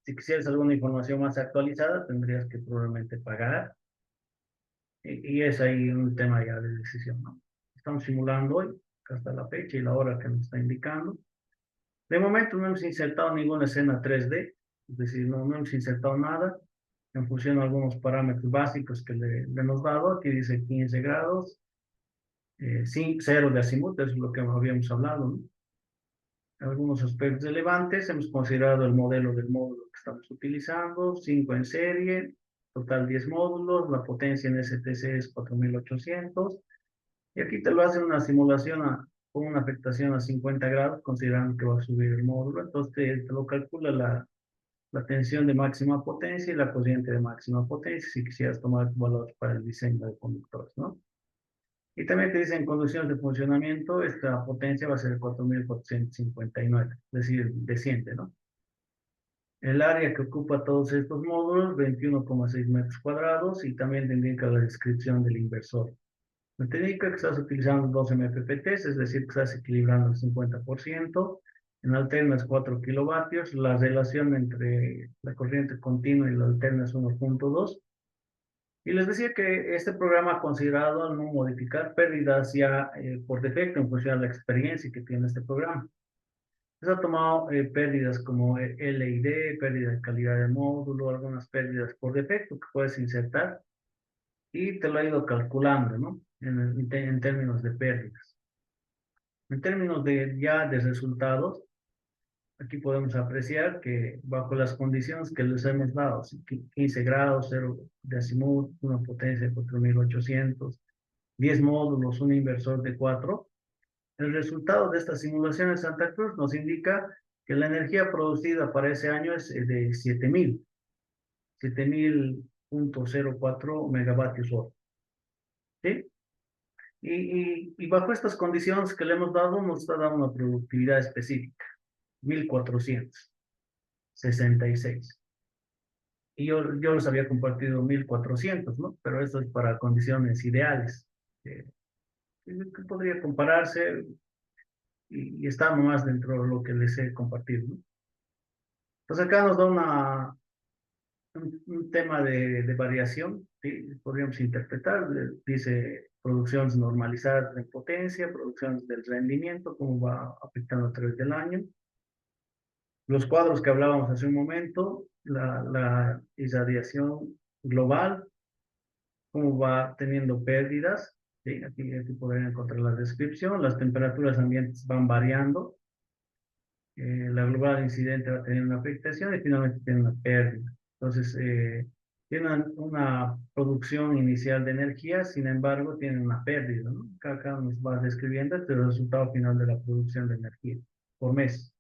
si quisieras alguna información más actualizada, tendrías que probablemente pagar, y es ahí un tema ya de decisión, ¿no? Estamos simulando hoy, hasta la fecha y la hora que nos está indicando. De momento no hemos insertado ninguna escena 3D, es decir, no hemos insertado nada en función de algunos parámetros básicos que le hemos dado. Aquí dice 15 grados, 0 de azimut, eso es lo que habíamos hablado, ¿no? Algunos aspectos relevantes, hemos considerado el modelo del módulo que estamos utilizando, 5 en serie, total 10 módulos, la potencia en STC es 4800, y aquí te lo hace una simulación con una afectación a 50 grados, considerando que va a subir el módulo. Entonces te lo calcula la tensión de máxima potencia y la corriente de máxima potencia, si quisieras tomar valores para el diseño de conductores, ¿no? Y también te dicen condiciones de funcionamiento, esta potencia va a ser 4.459, es decir, desciende, ¿no? El área que ocupa todos estos módulos, 21,6 metros cuadrados, y también te indica la descripción del inversor. Te indica que estás utilizando 12 MPPTs, es decir, que estás equilibrando el 50%, en alterna es 4 kilovatios, la relación entre la corriente continua y la alterna es 1.2. Y les decía que este programa ha considerado al no modificar pérdidas ya por defecto en función de la experiencia que tiene este programa. Se ha tomado pérdidas como LID, pérdida de calidad de módulo, algunas pérdidas por defecto que puedes insertar y te lo ha ido calculando, ¿no? En términos de pérdidas. En términos de resultados, aquí podemos apreciar que bajo las condiciones que les hemos dado, 15 grados, 0 de azimut, una potencia de 4.800, 10 módulos, un inversor de 4, el resultado de esta simulación en Santa Cruz nos indica que la energía producida para ese año es de 7.000.04 megavatios hora. ¿Sí? Y bajo estas condiciones que le hemos dado, nos está dando una productividad específica, 1.466. Y yo les había compartido 1.400, ¿no? Pero esto es para condiciones ideales. Que podría compararse y está más dentro de lo que les he compartido, ¿no? Entonces acá nos da un tema de variación, ¿sí? Podríamos interpretar, dice producciones normalizadas de potencia, producciones del rendimiento, cómo va afectando a través del año. Los cuadros que hablábamos hace un momento, la irradiación global, cómo va teniendo pérdidas, ¿sí? Aquí podrían encontrar la descripción, las temperaturas ambientes van variando, la global incidente va a tener una afectación y finalmente tiene una pérdida. Entonces, tiene una producción inicial de energía, sin embargo, tiene una pérdida, ¿no? Acá nos va describiendo el resultado final de la producción de energía por mes.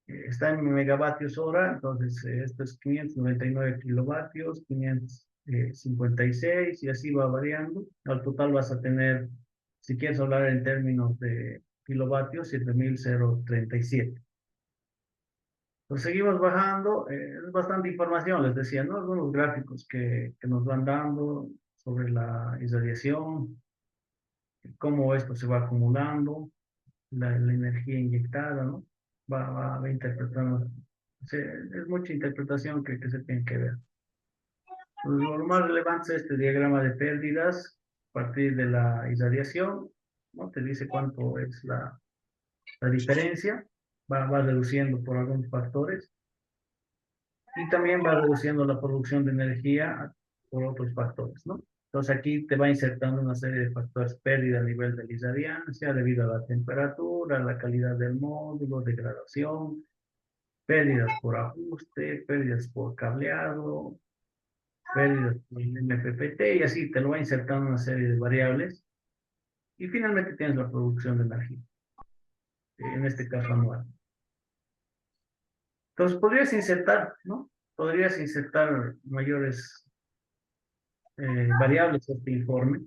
Está en megavatios hora, entonces esto es 599 kilovatios, 556 y así va variando. Al total vas a tener, si quieres hablar en términos de kilovatios, 7.037. Pues seguimos bajando, es bastante información, les decía, ¿no? Algunos gráficos que nos van dando sobre la irradiación, cómo esto se va acumulando, la energía inyectada, ¿no? Va interpretando. Es mucha interpretación que se tiene que ver. Lo más relevante es este diagrama de pérdidas a partir de la irradiación, ¿no? Te dice cuánto es la diferencia, va reduciendo por algunos factores y también va reduciendo la producción de energía por otros factores, ¿no? Entonces aquí te va insertando una serie de factores, pérdida a nivel de la irradiancia debido a la temperatura, la calidad del módulo, degradación, pérdidas por ajuste, pérdidas por cableado, pérdidas por MPPT y así te lo va insertando una serie de variables y finalmente tienes la producción de energía, en este caso anual. Entonces podrías insertar, ¿no? Podrías insertar mayores variables a este informe,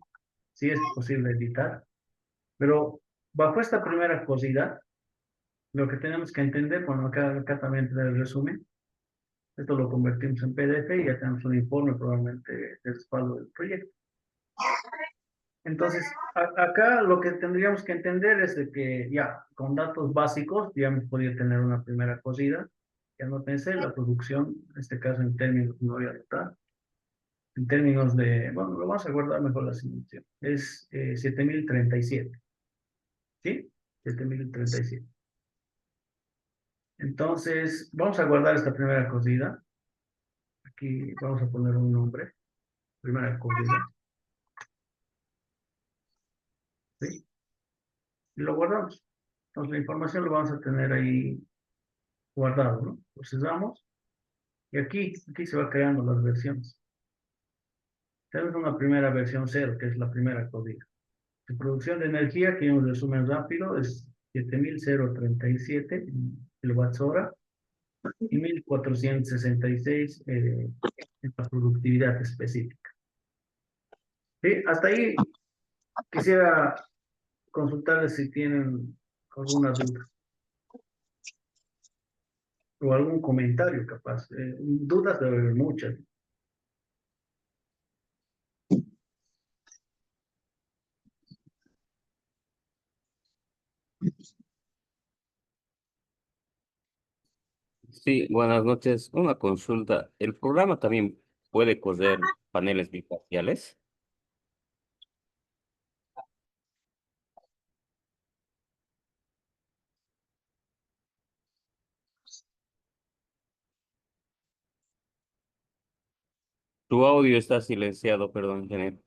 si es posible editar, pero bajo esta primera cosida, lo que tenemos que entender, bueno, acá también te el resumen, esto lo convertimos en PDF y ya tenemos un informe probablemente de respaldo del proyecto. Entonces, acá lo que tendríamos que entender es de que ya con datos básicos ya hemos podido tener una primera cosida. Ya no pensé la producción, en este caso en términos, no voy a anotar, en términos de, bueno, lo vamos a guardar mejor la simulación, es 7.037, ¿sí? 7.037. Entonces, vamos a guardar esta primera cosida. Aquí vamos a poner un nombre, primera cosida, ¿sí? Y lo guardamos. Entonces, la información lo vamos a tener ahí guardado, ¿no? Procesamos y aquí se va creando las versiones. Tenemos una primera versión 0, que es la primera código. De producción de energía, que un resumen rápido, es 7.037 kilowatts hora. y 1466 en la productividad específica. ¿Sí? Hasta ahí quisiera consultarles si tienen alguna duda o algún comentario capaz. Dudas debe haber muchas. Sí, buenas noches. Una consulta. ¿El programa también puede correr paneles bifaciales? Tu audio está silenciado, perdón, ingeniero.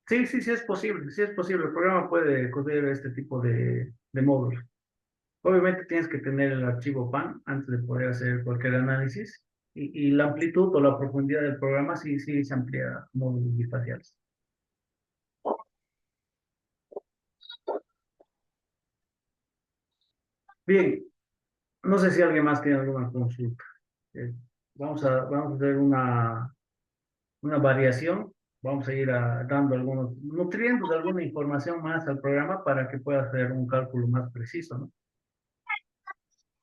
Sí, sí, sí es posible, sí es posible. El programa puede correr este tipo de módulos. Obviamente tienes que tener el archivo PAN antes de poder hacer cualquier análisis y la amplitud o la profundidad del programa sí, sí se amplía a módulos bifaciales. Bien, no sé si alguien más tiene alguna consulta. Eh, vamos a hacer una variación. Vamos a ir dando algunos, nutriendo de alguna información más al programa para que pueda hacer un cálculo más preciso, ¿no?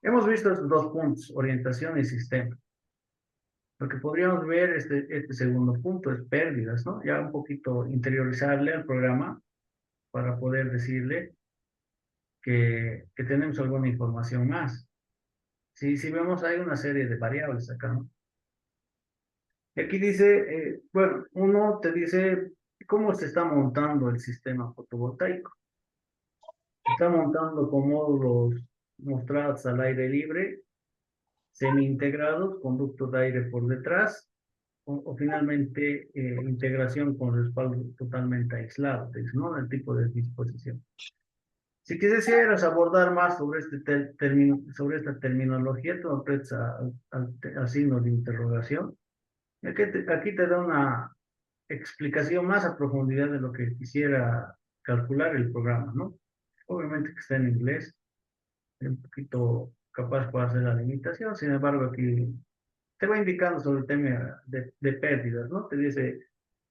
Hemos visto estos dos puntos, orientación y sistema. Lo que podríamos ver, este segundo punto, es pérdidas, ¿no? Ya un poquito interiorizarle al programa para poder decirle que tenemos alguna información más. Si vemos, hay una serie de variables acá, ¿no? Y aquí dice, bueno, uno te dice cómo se está montando el sistema fotovoltaico. Se está montando con módulos mostrados al aire libre, semi-integrados, conductos de aire por detrás, o finalmente integración con respaldo totalmente aislado, ¿no? El tipo de disposición. Si quisieras abordar más sobre sobre esta terminología, tú aprietas al signo de interrogación. Aquí te da una explicación más a profundidad de lo que quisiera calcular el programa, ¿no? Obviamente que está en inglés, un poquito capaz puede hacer la limitación, sin embargo aquí te va indicando sobre el tema de pérdidas, ¿no? Te dice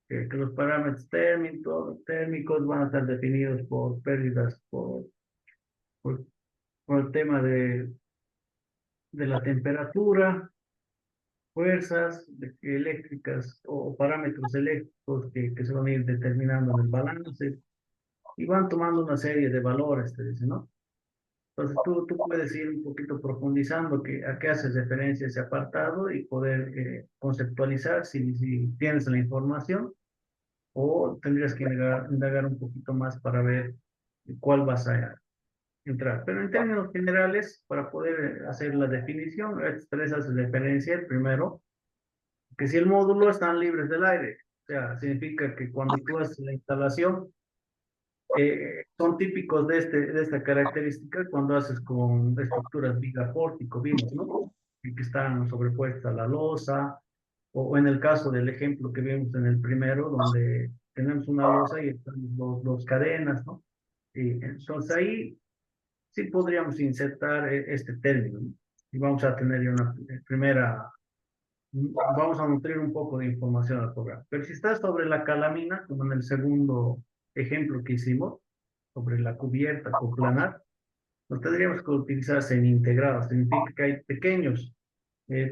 que los parámetros térmicos van a estar definidos por pérdidas por, por el tema de la temperatura, fuerzas eléctricas o parámetros eléctricos que se van a ir determinando en el balance y van tomando una serie de valores, te dice, ¿no? Entonces tú puedes ir un poquito profundizando a qué hace referencia ese apartado y poder conceptualizar si tienes la información o tendrías que indagar un poquito más para ver cuál vas a entrar. Pero en términos generales, para poder hacer la definición, a estas tres hace referencia primero, que si el módulo están libres del aire, o sea, significa que cuando tú haces la instalación, son típicos de esta característica cuando haces con estructuras viga pórtico, vimos, ¿no? Y que están sobrepuestas a la losa, o en el caso del ejemplo que vimos en el primero, donde tenemos una losa y están dos cadenas, ¿no? Y entonces ahí sí podríamos insertar este término, ¿no? Y vamos a tener ya una primera, vamos a nutrir un poco de información al programa. Pero si está sobre la calamina, como en el segundo ejemplo que hicimos, sobre la cubierta coplanar, no tendríamos que utilizar semi-integrados. Significa que hay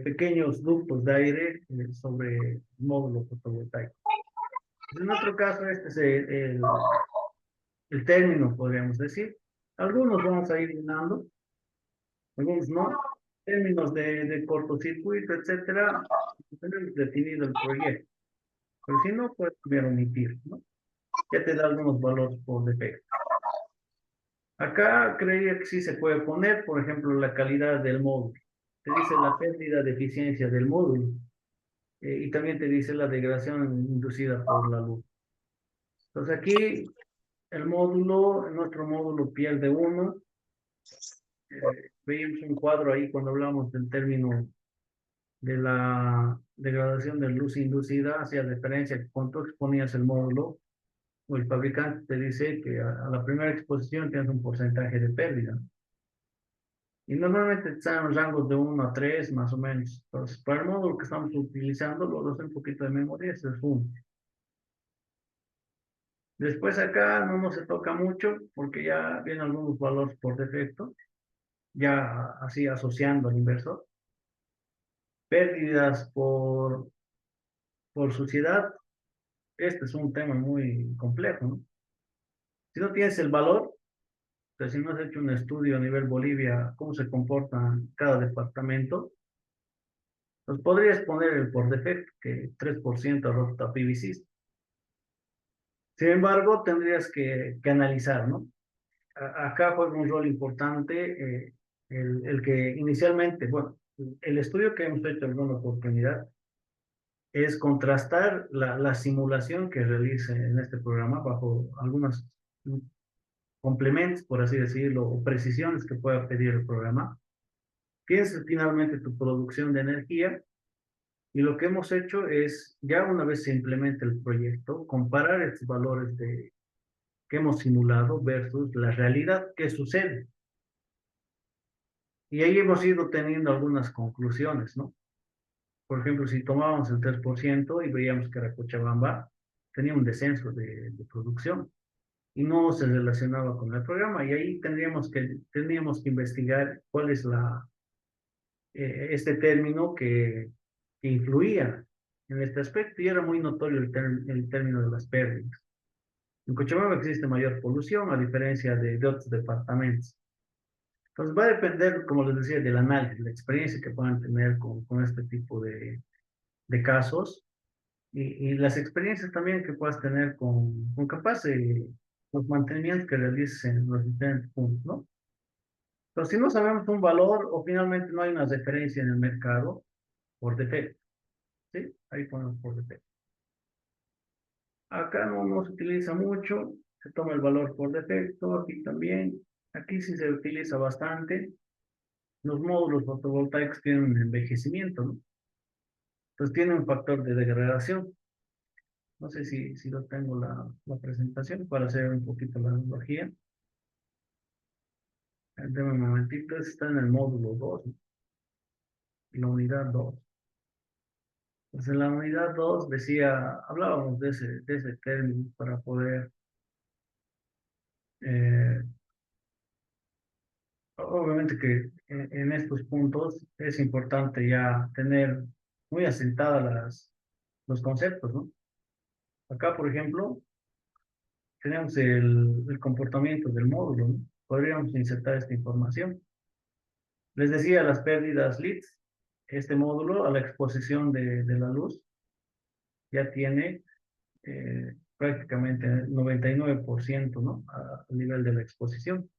pequeños ductos de aire sobre el módulo fotovoltaico. En otro caso, este es el término, podríamos decir. Algunos vamos a ir llenando, algunos no. Términos de cortocircuito, etcétera, tenemos definido el proyecto. Pero si no, puedes cambiar omitir, ¿no? Ya te da algunos valores por defecto. Acá creería que sí se puede poner, por ejemplo, la calidad del módulo. Te dice la pérdida de eficiencia del módulo y también te dice la degradación inducida por la luz. Entonces aquí nuestro módulo pierde uno. Veíamos un cuadro ahí cuando hablamos del término de la degradación de luz inducida, hacía referencia a que cuando tú exponías el módulo, o el fabricante te dice que a la primera exposición tienes un porcentaje de pérdida. Y normalmente están en los rangos de 1 a 3 más o menos. Entonces, para el módulo que estamos utilizando, lo hace un poquito de memoria, ese es 1. Después acá no nos se toca mucho porque ya vienen algunos valores por defecto, ya así asociando al inversor. Pérdidas por suciedad, este es un tema muy complejo, ¿no? Si no tienes el valor, o sea, si no has hecho un estudio a nivel Bolivia, cómo se comporta cada departamento, pues podrías poner el por defecto, que 3% adopta PVC. Sin embargo, tendrías que analizar, ¿no? Acá juega un rol importante el que inicialmente, bueno, el estudio que hemos hecho en alguna oportunidad es contrastar la simulación que realice en este programa bajo algunos complementos, por así decirlo, o precisiones que pueda pedir el programa. Tienes finalmente tu producción de energía y lo que hemos hecho es, ya una vez se implemente el proyecto, comparar estos valores que hemos simulado versus la realidad que sucede. Y ahí hemos ido teniendo algunas conclusiones, ¿no? Por ejemplo, si tomábamos el 3% y veíamos que la Cochabamba tenía un descenso de producción y no se relacionaba con el programa, y ahí tendríamos que investigar cuál es este término que influía en este aspecto, y era muy notorio el término de las pérdidas. En Cochabamba existe mayor polución, a diferencia de otros departamentos. Entonces va a depender, como les decía, del análisis, la experiencia que puedan tener con este tipo de casos y las experiencias también que puedas tener con capaz los mantenimientos que realices en los diferentes puntos, ¿no? Entonces, si no sabemos un valor o finalmente no hay una referencia en el mercado, por defecto, ¿sí? Ahí ponemos por defecto. Acá no se utiliza mucho, se toma el valor por defecto, aquí también, aquí sí se utiliza bastante. Los módulos fotovoltaicos tienen un envejecimiento, ¿no? Entonces tienen un factor de degradación. No sé si lo tengo la presentación para hacer un poquito la analogía. Deme un momentito, está en el módulo 2, ¿no? En la unidad 2. Pues en la unidad 2 decía, hablábamos de ese término para poder, eh, obviamente que en estos puntos es importante ya tener muy asentadas los conceptos, ¿no? Acá, por ejemplo, tenemos el comportamiento del módulo, ¿no? Podríamos insertar esta información. Les decía las pérdidas LIDS, este módulo a la exposición de la luz ya tiene prácticamente 99%, ¿no? A nivel de la exposición.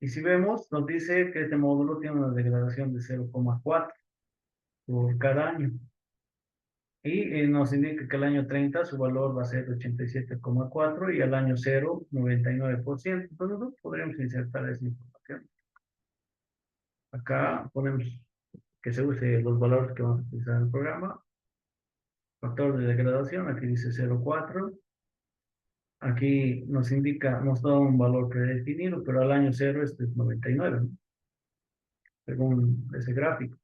Y si vemos, nos dice que este módulo tiene una degradación de 0,4 por cada año. Y nos indica que el año 30 su valor va a ser 87,4 y al año 0, 99%. Entonces nosotros podríamos insertar esa información. Acá ponemos que se use los valores que vamos a utilizar en el programa. Factor de degradación, aquí dice 0,4. Aquí nos indica, nos da un valor predefinido, pero al año 0 este es 99, ¿no? Según ese gráfico.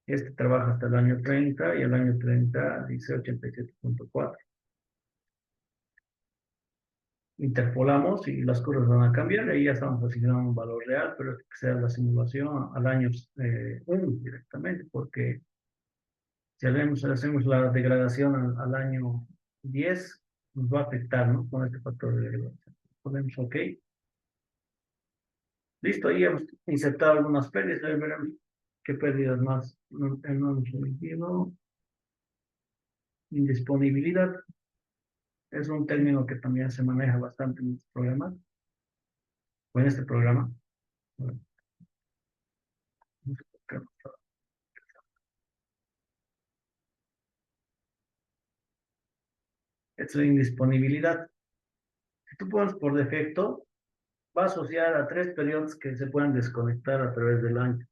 Este trabaja hasta el año 30 y el año 30 dice 87,4. Interpolamos y las curvas van a cambiar y ahí ya estamos asignando un valor real, pero es que sea la simulación al año 1 directamente, porque si hacemos la degradación al año 10 nos va a afectar, ¿no? Con este factor de degradación. Ponemos OK. Listo, ahí hemos insertado algunas pérdidas, ahí veremos qué pérdidas más no hemos emitido. Indisponibilidad es un término que también se maneja bastante en estos programas, o en este programa. Bueno, no sé por qué no está. Es la indisponibilidad. Si tú pones por defecto, va a asociar a 3 periodos que se pueden desconectar a través del año.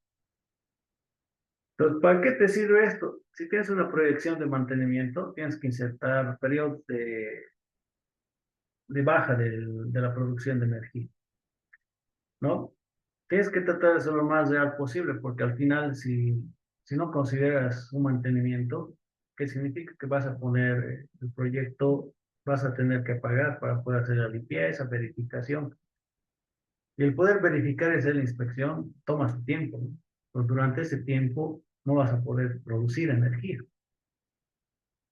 Entonces, ¿para qué te sirve esto? Si tienes una proyección de mantenimiento, tienes que insertar periodos de baja de la producción de energía, ¿no? tienes que tratar de ser lo más real posible, porque al final, si no consideras un mantenimiento, ¿qué significa? Que vas a poner el proyecto, vas a tener que pagar para poder hacer la limpieza, verificación. Y el poder verificar y hacer la inspección toma su tiempo, ¿no? Pues durante ese tiempo no vas a poder producir energía.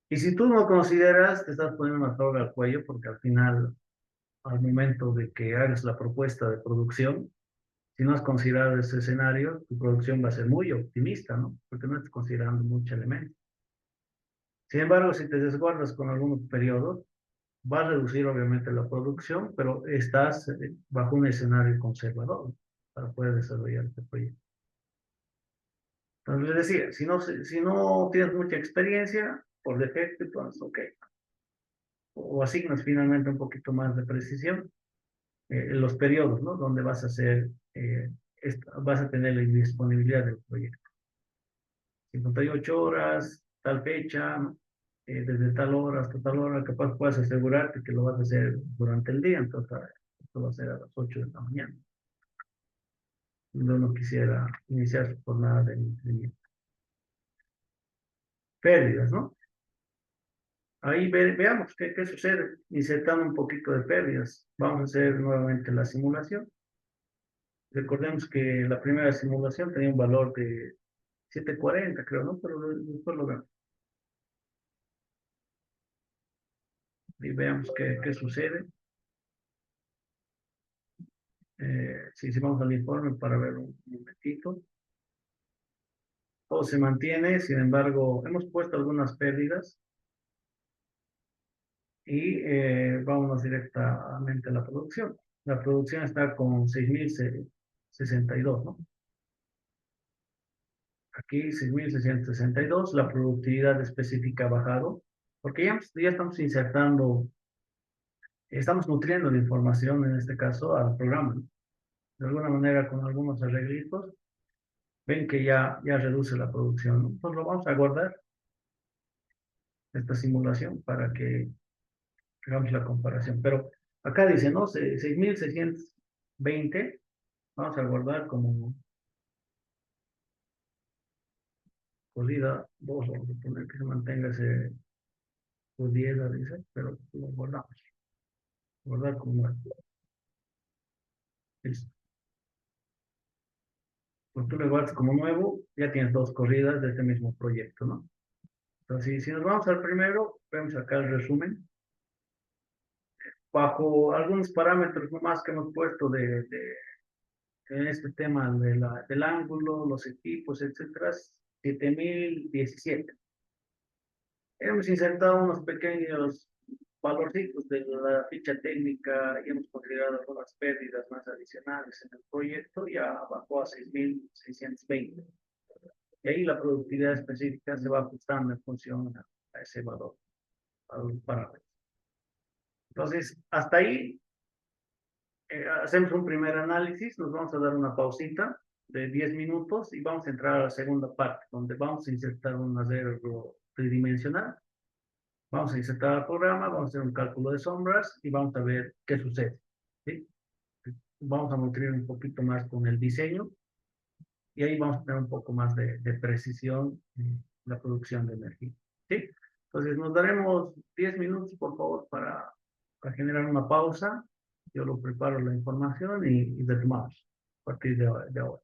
Y si tú no consideras, te estás poniendo una soga al cuello, porque al final, al momento de que hagas la propuesta de producción, si no has considerado ese escenario, tu producción va a ser muy optimista, ¿no? Porque no estás considerando muchos elementos. Sin embargo, si te desguardas con algunos periodos, va a reducir obviamente la producción, pero estás bajo un escenario conservador, ¿no? Para poder desarrollar este proyecto. Entonces, les decía, si no tienes mucha experiencia, por defecto, entonces, ok, o asignas finalmente un poquito más de precisión en los periodos, ¿no? Donde vas a hacer, vas a tener la disponibilidad del proyecto. 58 horas, tal fecha, desde tal hora hasta tal hora, capaz puedas asegurarte que lo vas a hacer durante el día, entonces esto va a ser a las 8 de la mañana. Yo no quisiera iniciar su jornada de pérdidas, ¿no? Ahí veamos qué sucede, insertando un poquito de pérdidas. Vamos a hacer nuevamente la simulación. Recordemos que la primera simulación tenía un valor de 740, creo, ¿no? Pero después lo vemos. Y veamos qué sucede. Si vamos al informe para ver un momentito. Todo se mantiene, sin embargo, hemos puesto algunas pérdidas y vámonos directamente a la producción. La producción está con 6.062, ¿no? Aquí 6.662, la productividad específica ha bajado, porque ya estamos insertando, estamos nutriendo la información, en este caso, al programa, ¿no? De alguna manera, con algunos arreglitos, ven que ya reduce la producción, ¿no? Entonces lo vamos a guardar, esta simulación, para que hagamos la comparación. Pero acá dice, ¿no? 6.620, vamos a guardar como corrida 2, vamos a poner que se mantenga ese por 10, dice, pero lo guardamos. Guardar como nuevo. Listo. Pues tú lo guardas como nuevo, ya tienes dos corridas de este mismo proyecto, ¿no? Entonces, si nos vamos al primero, vemos acá el resumen. Bajo algunos parámetros nomás que hemos puesto en este tema del ángulo, los equipos, etcétera, 7.017. Hemos insertado unos pequeños valorcitos de la ficha técnica y hemos considerado algunas pérdidas más adicionales en el proyecto, ya bajó a 6.620. Y ahí la productividad específica se va ajustando en función a ese valor, a los parámetros. Entonces, hasta ahí hacemos un primer análisis, nos vamos a dar una pausita de 10 minutos y vamos a entrar a la segunda parte, donde vamos a insertar un arreglo tridimensional. Vamos a insertar el programa, vamos a hacer un cálculo de sombras y vamos a ver qué sucede, ¿sí? Vamos a nutrir un poquito más con el diseño y ahí vamos a tener un poco más de precisión en la producción de energía, ¿sí? Entonces nos daremos 10 minutos, por favor, para generar una pausa. Yo lo preparo la información y retomamos a partir de ahora.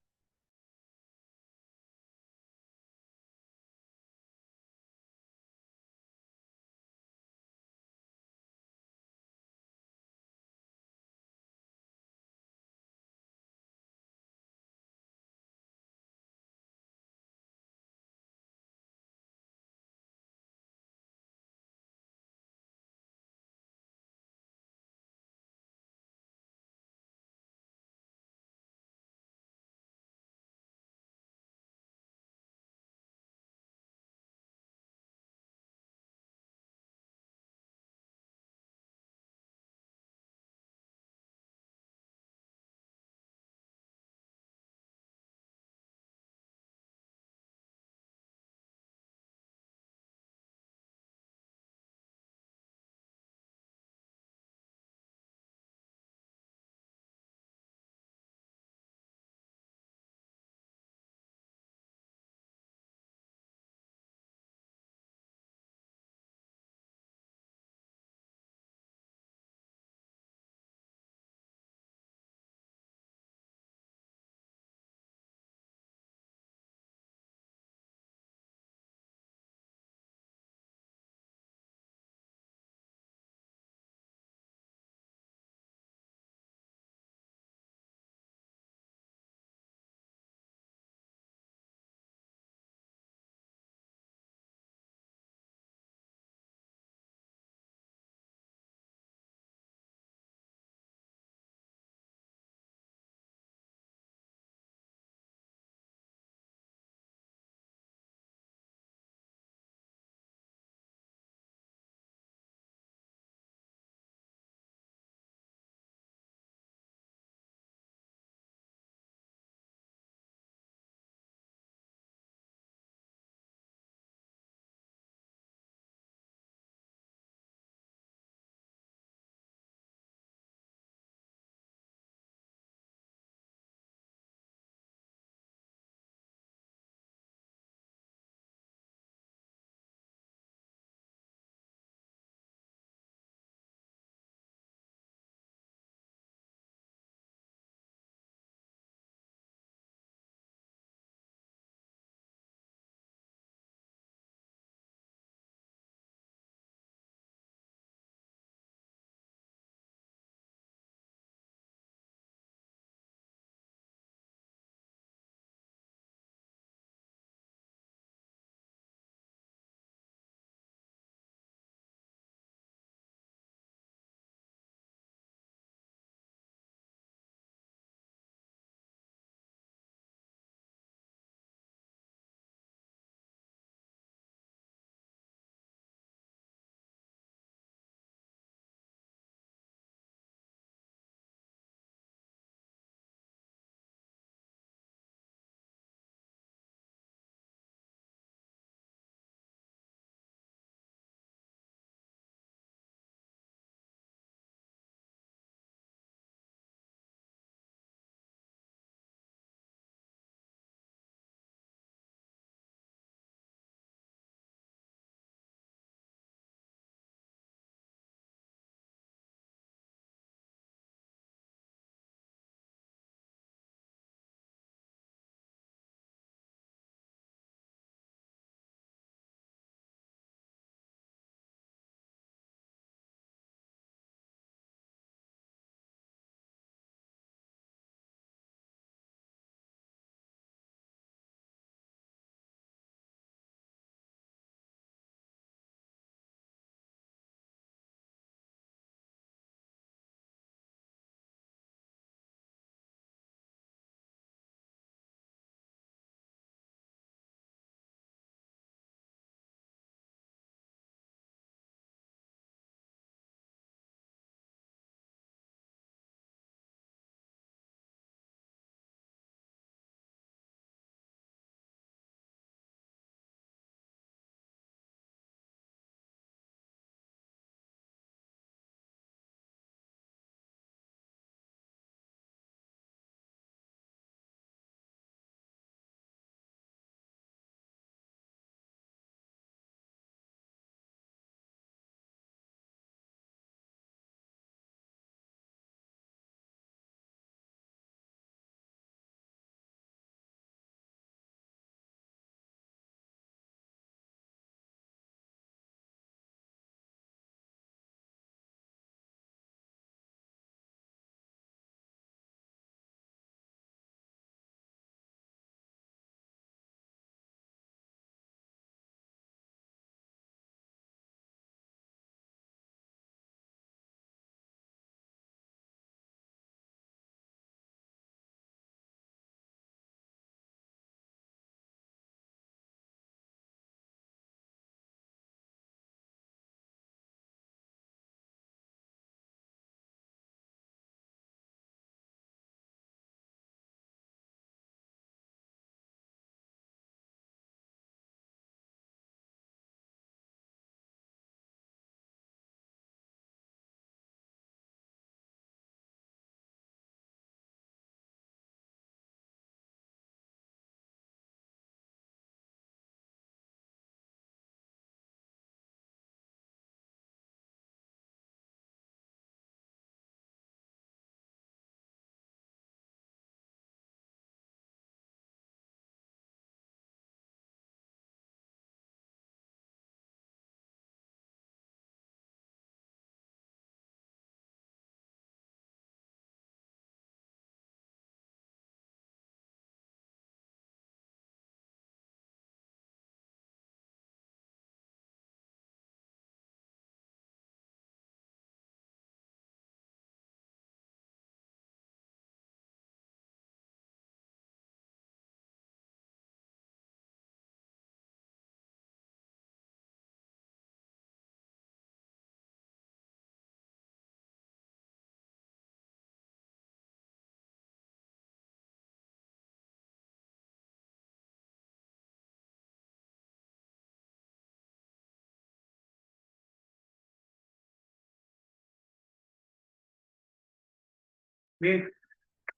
Bien,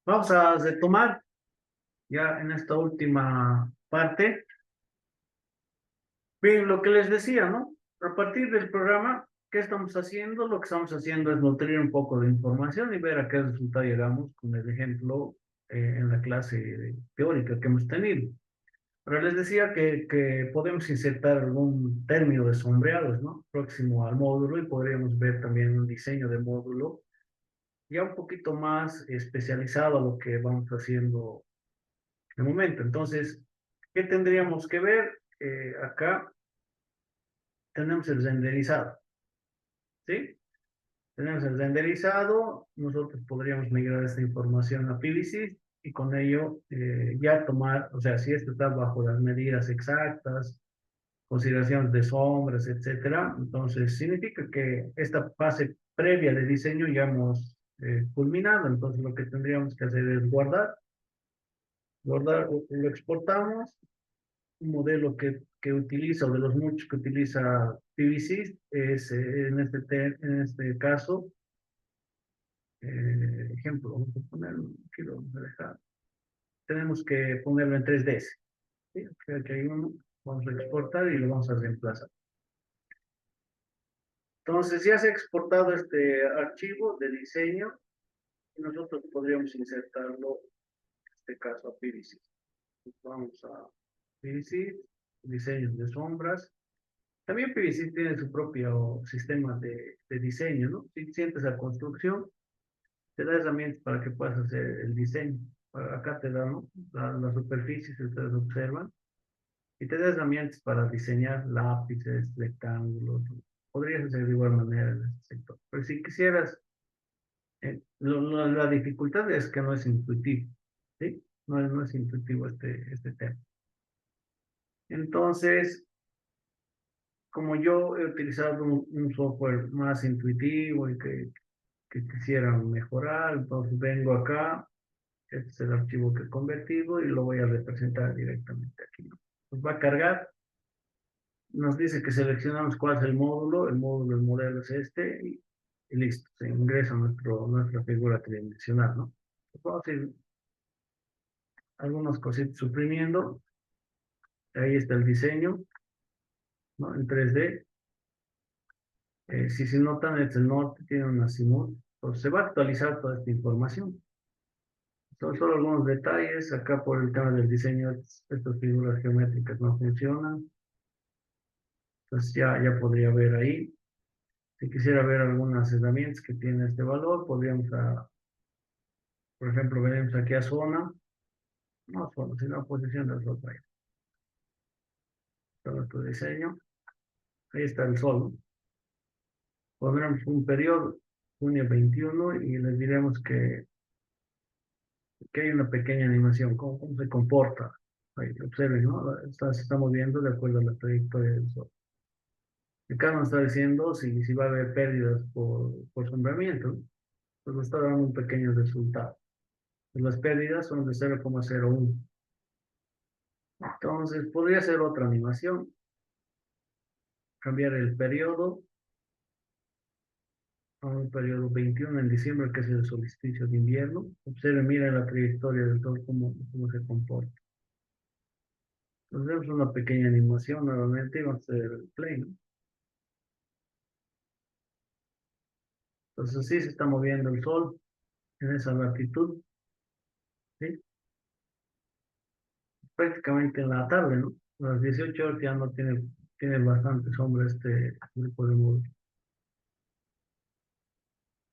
vamos a retomar ya en esta última parte. Bien, lo que les decía, ¿no? A partir del programa, ¿qué estamos haciendo? Lo que estamos haciendo es nutrir un poco de información y ver a qué resultado llegamos con el ejemplo en la clase teórica que hemos tenido. Pero les decía que podemos insertar algún término de sombreados, ¿no? Próximo al módulo y podríamos ver también un diseño de módulo ya un poquito más especializado a lo que vamos haciendo de momento. Entonces, ¿qué tendríamos que ver? Acá tenemos el renderizado, ¿sí? Tenemos el renderizado, nosotros podríamos migrar esta información a PVC y con ello ya tomar, o sea, si esto está bajo las medidas exactas, consideraciones de sombras, etcétera, entonces significa que esta fase previa de diseño ya hemos culminado, entonces lo que tendríamos que hacer es guardar, lo exportamos, un modelo que utiliza, o de los muchos que utiliza PVC, es en este caso, ejemplo, vamos a poner, aquí lo vamos a dejar, tenemos que ponerlo en 3D, ¿sí? Aquí hay uno, vamos a exportar y lo vamos a reemplazar. Entonces ya se ha exportado este archivo de diseño y nosotros podríamos insertarlo, en este caso a PVC. Vamos a PVC, diseños de sombras. También PVC tiene su propio sistema de diseño, ¿no? Si sientes la construcción, te da herramientas para que puedas hacer el diseño. Acá te da, ¿no? Las superficies, ustedes observan, y te da herramientas para diseñar lápices, rectángulos. Podrías hacer de igual manera en este sector. Pero si quisieras, la dificultad es que no es intuitivo, ¿sí? No es intuitivo este tema. Entonces, como yo he utilizado un software más intuitivo y que quisiera mejorar, entonces vengo acá, este es el archivo que he convertido y lo voy a representar directamente aquí, ¿no? Nos va a cargar, nos dice que seleccionamos cuál es el módulo, el modelo es este y listo, se ingresa nuestra figura tridimensional, ¿no? Vamos a ir algunas cositas suprimiendo, ahí está el diseño, ¿no? En 3D. Si se notan, es el norte, tiene un azimut, pues se va a actualizar toda esta información. Son solo algunos detalles. Acá por el tema del diseño, estas figuras geométricas no funcionan. Entonces ya podría ver ahí. Si quisiera ver algunas herramientas que tiene este valor, podríamos, por ejemplo, venimos aquí a zona, no zona, sino posición del sol. Ahí está nuestro diseño. Ahí está el sol, ¿no? Pondremos un periodo, junio 21, y les diremos que hay una pequeña animación, cómo se comporta. Ahí, observen, ¿no? Se está moviendo de acuerdo a la trayectoria del sol. Acá nos está diciendo si va a haber pérdidas por sombramiento, ¿no? Pues nos está dando un pequeño resultado. Pues las pérdidas son de 0,01. Entonces, podría ser otra animación, cambiar el periodo a un periodo 21 en diciembre, que es el solsticio de invierno. Observen, miren la trayectoria del sol, cómo se comporta. Entonces, vemos una pequeña animación nuevamente y vamos a hacer el play, ¿no? Entonces, así se está moviendo el sol en esa latitud, ¿sí? Prácticamente en la tarde, ¿no? A las 18 horas ya no tiene bastante sombra este grupo de módulos.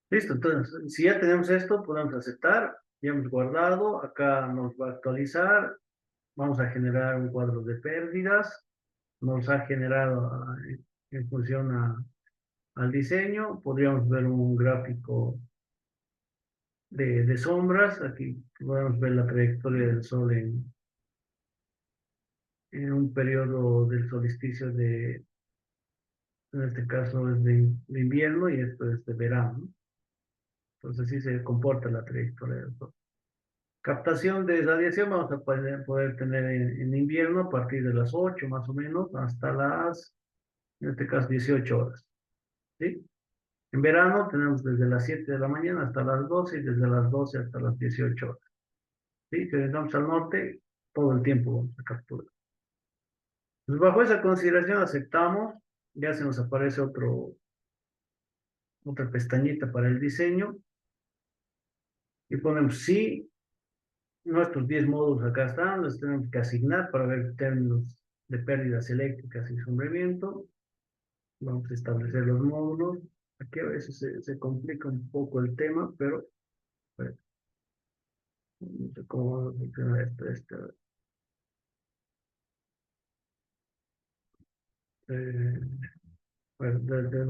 Listo, entonces, si ya tenemos esto, podemos aceptar, ya hemos guardado, acá nos va a actualizar, vamos a generar un cuadro de pérdidas, nos ha generado en función al diseño, podríamos ver un gráfico de sombras, aquí podemos ver la trayectoria del sol en un periodo del solsticio en este caso es de invierno y esto es de verano, ¿no? Entonces así se comporta la trayectoria del sol. Captación de radiación vamos a poder tener en invierno a partir de las 8 más o menos hasta las, en este caso, 18 horas, ¿sí? En verano tenemos desde las 7 de la mañana hasta las 12 y desde las 12 hasta las 18 horas. ¿Sí? Si vamos al norte, todo el tiempo vamos a capturar. Pues bajo esa consideración aceptamos, ya se nos aparece otra pestañita para el diseño y ponemos sí, nuestros 10 módulos acá están, los tenemos que asignar para ver términos de pérdidas eléctricas y sombreamiento. Vamos a establecer los módulos. Aquí a veces se complica un poco el tema, pero pues, no sé cómo funciona esto. Eh, bueno,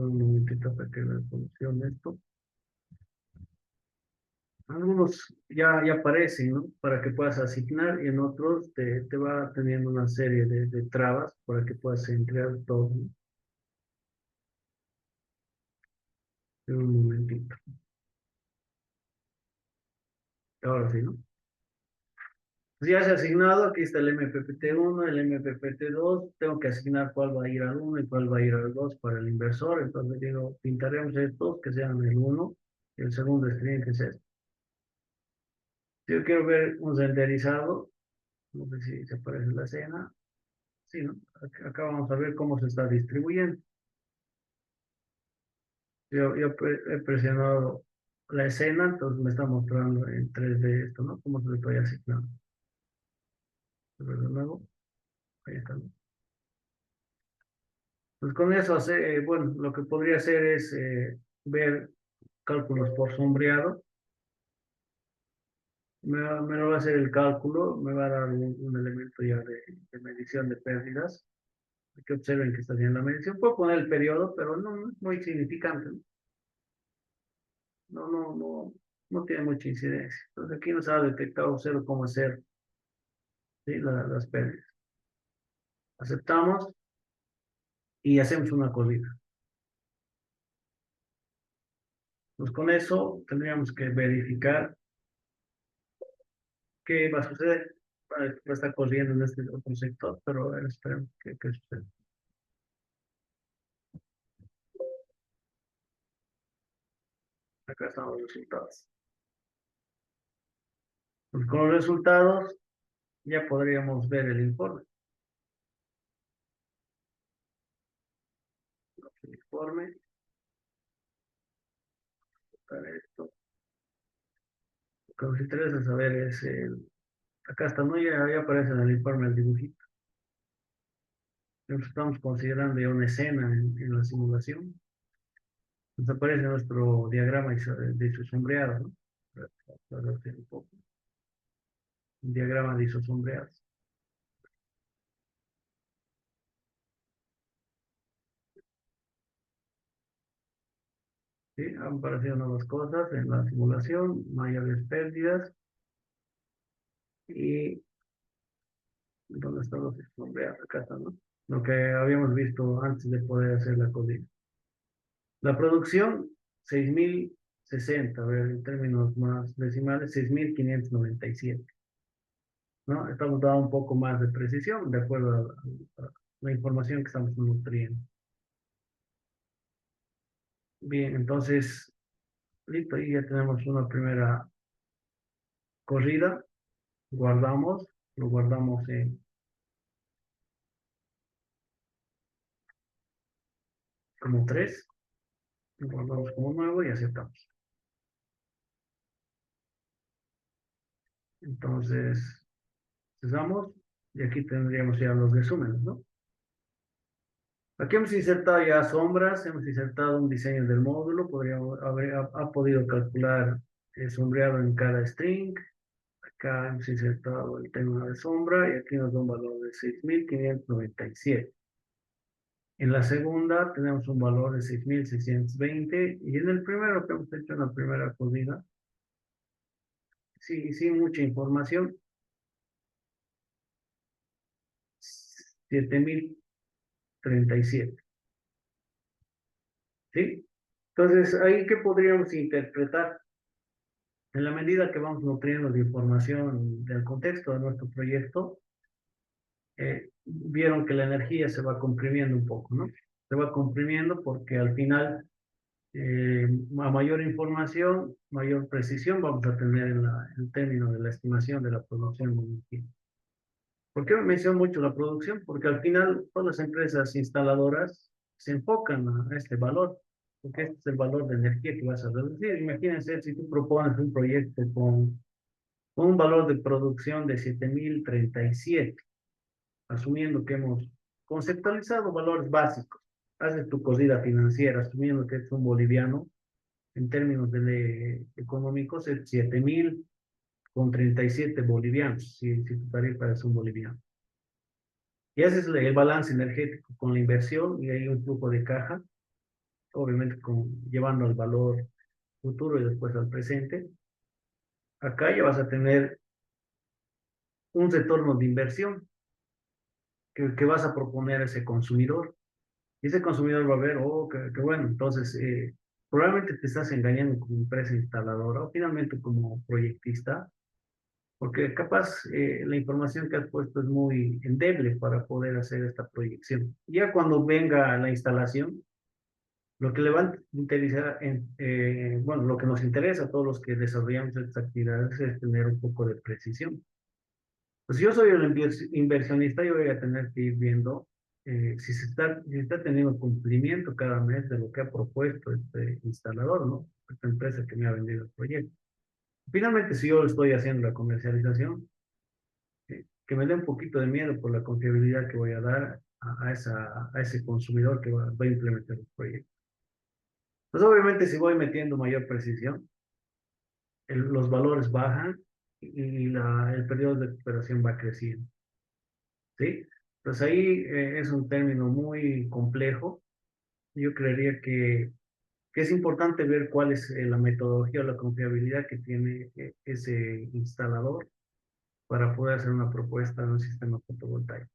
un momentito para que me funcione esto. Algunos ya aparecen, ¿no? Para que puedas asignar y en otros te va teniendo una serie de trabas para que puedas entrar todo, ¿no? En un momentito. Ahora sí, ¿no? Pues ya se ha asignado, aquí está el MPPT1, el MPPT2, tengo que asignar cuál va a ir al uno y cuál va a ir al 2 para el inversor, entonces digo, pintaremos estos que sean el uno y el segundo string que es este. Si yo quiero ver un renderizado, no sé si se aparece en la escena, sí, ¿no? Acá vamos a ver cómo se está distribuyendo. Yo he presionado la escena, entonces me está mostrando en 3D esto, ¿no? Cómo se le estoy asignando. Pero de nuevo, ahí está, ¿no? Pues con eso, bueno, lo que podría hacer es ver cálculos por sombreado. Me lo va a hacer el cálculo, me va a dar un elemento ya de medición de pérdidas. Que observen que está haciendo la medición. Puedo poner el periodo, pero no es muy significante, ¿no? No tiene mucha incidencia. Entonces aquí nos ha detectado 0,0, ¿sí? Las pérdidas. Aceptamos y hacemos una corrida. Pues con eso tendríamos que verificar qué va a suceder. Va a estar corriendo en este otro sector, pero a ver, esperemos que suceda. Acá están los resultados. Pues con los resultados ya podríamos ver el informe. El informe, para esto. Lo que nos interesa saber es acá está, ¿no? Ya aparece en el informe el dibujito. Entonces estamos considerando ya una escena en la simulación. Nos aparece nuestro diagrama de isosombreado, ¿no? Para hacer un poco. Un diagrama de isosombreados. ¿Sí? Han aparecido nuevas cosas en la simulación, mayores pérdidas y ¿dónde están los isosombreados? Acá están, ¿no? Lo que habíamos visto antes de poder hacer la codina. La producción, 6.060, a ver, en términos más decimales, 6.597, ¿no? Estamos dando un poco más de precisión de acuerdo a la información que estamos nutriendo. Bien, entonces, listo, ahí ya tenemos una primera corrida, guardamos, lo guardamos como 3, lo guardamos como nuevo y aceptamos. Entonces, cesamos y aquí tendríamos ya los resúmenes, ¿no? Aquí hemos insertado ya sombras, hemos insertado un diseño del módulo, ha podido calcular el sombreado en cada string. Acá hemos insertado el tema de sombra y aquí nos da un valor de 6.597. En la segunda tenemos un valor de 6.620 y en el primero que hemos hecho en la primera acudida, sí, sin mucha información, 7.037. ¿Sí? Entonces, ahí qué podríamos interpretar. En la medida que vamos nutriendo de información del contexto de nuestro proyecto, vieron que la energía se va comprimiendo un poco, ¿no? Se va comprimiendo porque al final A mayor información, mayor precisión vamos a tener en el término de la estimación de la producción de energía. ¿Por qué menciono mucho la producción? Porque al final todas las empresas instaladoras se enfocan a este valor, porque este es el valor de energía que vas a reducir. Imagínense si tú propones un proyecto con un valor de producción de 7.037, asumiendo que hemos conceptualizado valores básicos. Haces tu corrida financiera, asumiendo que es un boliviano, en términos económicos, es 7.037 bolivianos, si tu tarifa es un boliviano. Y haces el balance energético con la inversión y hay un flujo de caja, obviamente llevando al valor futuro y después al presente. Acá ya vas a tener un retorno de inversión que vas a proponer a ese consumidor. Y ese consumidor va a ver, oh, qué bueno, entonces probablemente te estás engañando como empresa instaladora o finalmente como proyectista, porque capaz la información que has puesto es muy endeble para poder hacer esta proyección. Ya cuando venga la instalación, lo que le va a interesar, bueno, lo que nos interesa a todos los que desarrollamos estas actividades es tener un poco de precisión. Pues si yo soy el inversionista, yo voy a tener que ir viendo si está teniendo cumplimiento cada mes de lo que ha propuesto este instalador, ¿no? Esta empresa que me ha vendido el proyecto. Finalmente, si yo estoy haciendo la comercialización, que me dé un poquito de miedo por la confiabilidad que voy a dar a ese consumidor que va a implementar el proyecto. Pues obviamente si voy metiendo mayor precisión, los valores bajan y el periodo de recuperación va creciendo, ¿sí? Pues ahí es un término muy complejo. Yo creería que es importante ver cuál es la metodología o la confiabilidad que tiene ese instalador para poder hacer una propuesta de un sistema fotovoltaico.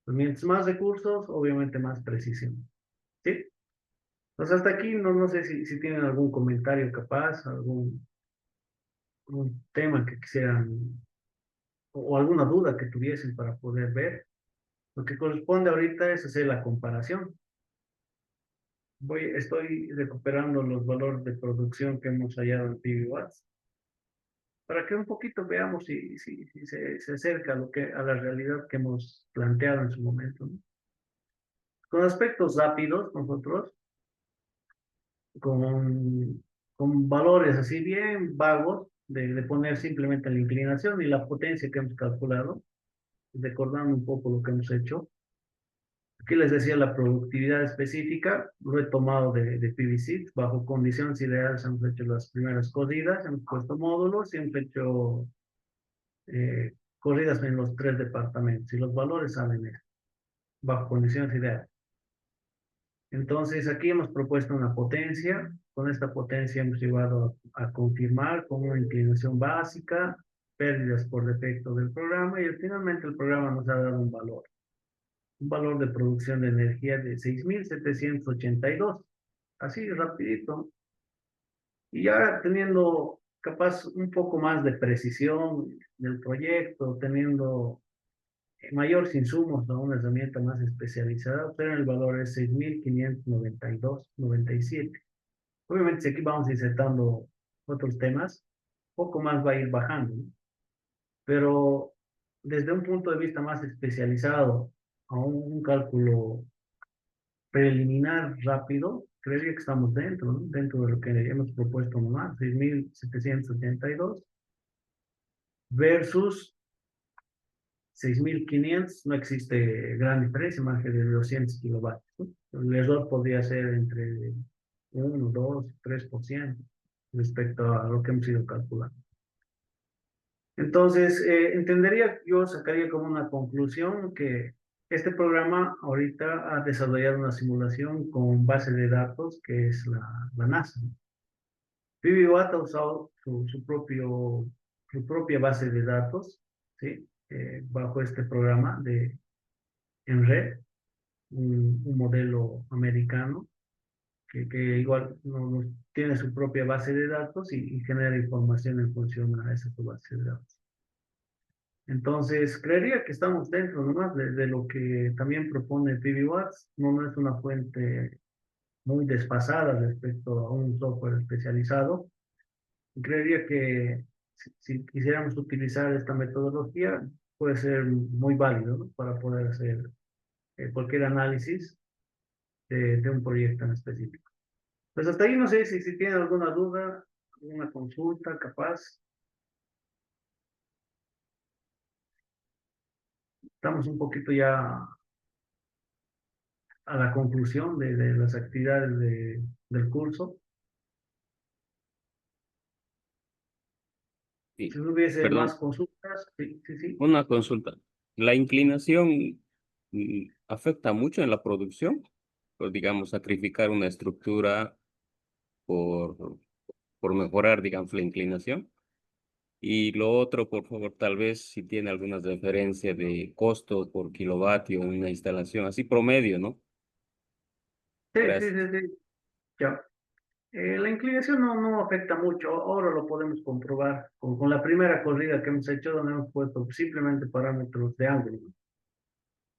Pues mientras más recursos, obviamente más precisión, ¿sí? Pues hasta aquí no sé si tienen algún comentario capaz, algún tema que quisieran o alguna duda que tuviesen para poder ver. Lo que corresponde ahorita es hacer la comparación. Estoy recuperando los valores de producción que hemos hallado en PV Watts para que un poquito veamos si se acerca a la realidad que hemos planteado en su momento, ¿no? Con aspectos rápidos, nosotros, con, con valores así bien vagos, de poner simplemente la inclinación y la potencia que hemos calculado, recordando un poco lo que hemos hecho. Aquí les decía la productividad específica, lo he tomado de PVC, bajo condiciones ideales hemos hecho las primeras corridas, hemos puesto módulos y hemos hecho eh, corridas en los 3 departamentos y los valores salen bajo condiciones ideales. Entonces aquí hemos propuesto una potencia, con esta potencia hemos llevado a confirmar con una inclinación básica, pérdidas por defecto del programa y finalmente el programa nos ha dado un valor de producción de energía de 6.782, así rapidito. Y ya teniendo capaz un poco más de precisión del proyecto, teniendo mayores insumos a una herramienta más especializada, pero el valor es 6.592,97. Obviamente, si aquí vamos insertando otros temas, poco más va a ir bajando, ¿no? Pero desde un punto de vista más especializado, a un cálculo preliminar rápido, creería que estamos dentro, ¿no? Dentro de lo que hemos propuesto nomás, 6.782 versus 6.500, no existe gran diferencia, más que de 200 kilovatios, ¿no? El error podría ser entre 1, 2, 3% respecto a lo que hemos ido calculando. Entonces, yo sacaría como una conclusión que este programa ahorita ha desarrollado una simulación con base de datos que es la NASA. PBOAT ha usado su propia base de datos, ¿sí? Bajo este programa en red, un modelo americano que igual tiene su propia base de datos y genera información en función a esa su base de datos. Entonces, creería que estamos dentro nomás de lo que también propone PBWatts. No es una fuente muy desfasada respecto a un software especializado. Creería que si quisiéramos utilizar esta metodología, puede ser muy válido, ¿no? Para poder hacer cualquier análisis de un proyecto en específico. Pues hasta ahí no sé si tienen alguna duda, alguna consulta, capaz. Estamos un poquito ya a la conclusión de las actividades del curso. Sí, Si no hubiese más perdón, consultas, sí, sí, sí. una consulta. ¿La inclinación afecta mucho en la producción? O digamos, sacrificar una estructura por, por mejorar, digamos, la inclinación. Y lo otro, por favor, tal vez si tiene alguna referencia de costo por kilovatio en una instalación, así promedio, ¿no? Sí, sí, Gracias. sí, sí. Ya. La inclinación no afecta mucho, ahora lo podemos comprobar con la primera corrida que hemos hecho, donde hemos puesto simplemente parámetros de ángulo.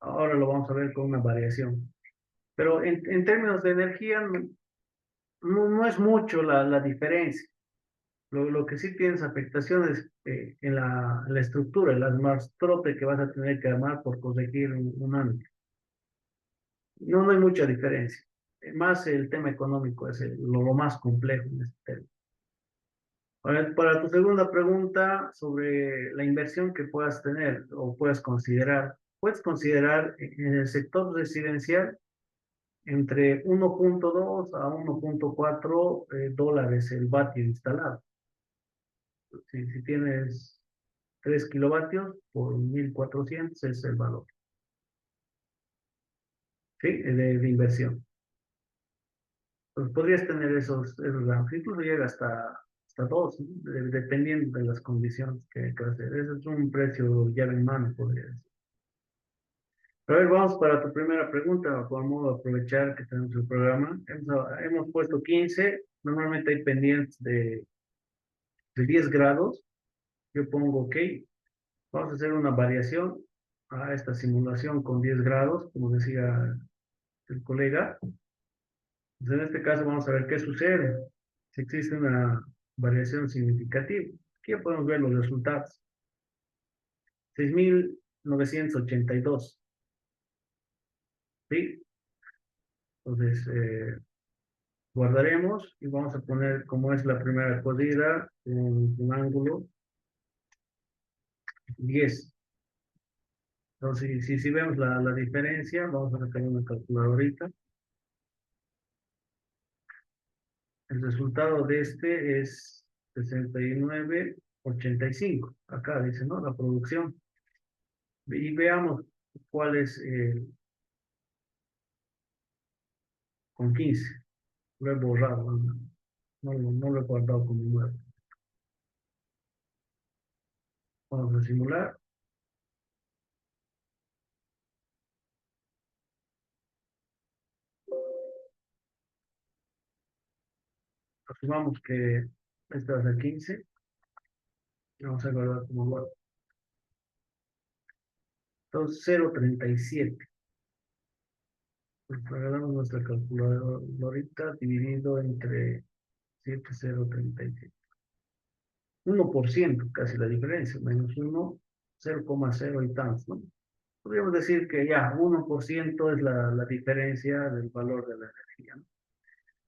Ahora lo vamos a ver con una variación. Pero en términos de energía, no es mucho la diferencia. Lo que sí tienes afectaciones en la estructura, el armastrote que vas a tener que armar por corregir un ángulo. No hay mucha diferencia. Más el tema económico es lo más complejo en este tema. Para tu segunda pregunta sobre la inversión que puedas tener o puedes considerar en el sector residencial entre 1.2 a 1.4 dólares el vatio instalado. Si tienes 3 kilovatios por 1.400 es el valor, ¿sí? De inversión. Pues podrías tener esos rangos, incluso llega hasta 2, ¿no? Dependiendo de las condiciones que va a ser. Ese es un precio llave en mano, podría decir. Pero a ver, vamos para tu primera pregunta, por modo de aprovechar que tenemos el programa. Hemos puesto 15, normalmente hay pendientes de 10 grados. Yo pongo OK. Vamos a hacer una variación a esta simulación con 10 grados, como decía el colega. Entonces, en este caso vamos a ver qué sucede. Si existe una variación significativa. Aquí ya podemos ver los resultados. 6.982. ¿Sí? Entonces, guardaremos y vamos a poner como es la primera corrida un ángulo 10. Entonces, si vemos la diferencia, vamos a sacar una calculadorita. El resultado de este es 69,85. Acá dice, ¿no? La producción. Y veamos cuál es con 15. Lo he borrado, no lo he guardado como nuevo. Vamos a simular. Asumamos que esta es a 15. Vamos a guardar como nuevo. Entonces, 0,37. Pues agarramos nuestra calculadora dividido entre 7,037. 1% casi la diferencia, menos 1, 0,0 y tantos, ¿no? Podríamos decir que ya 1% es la diferencia del valor de la energía, ¿no?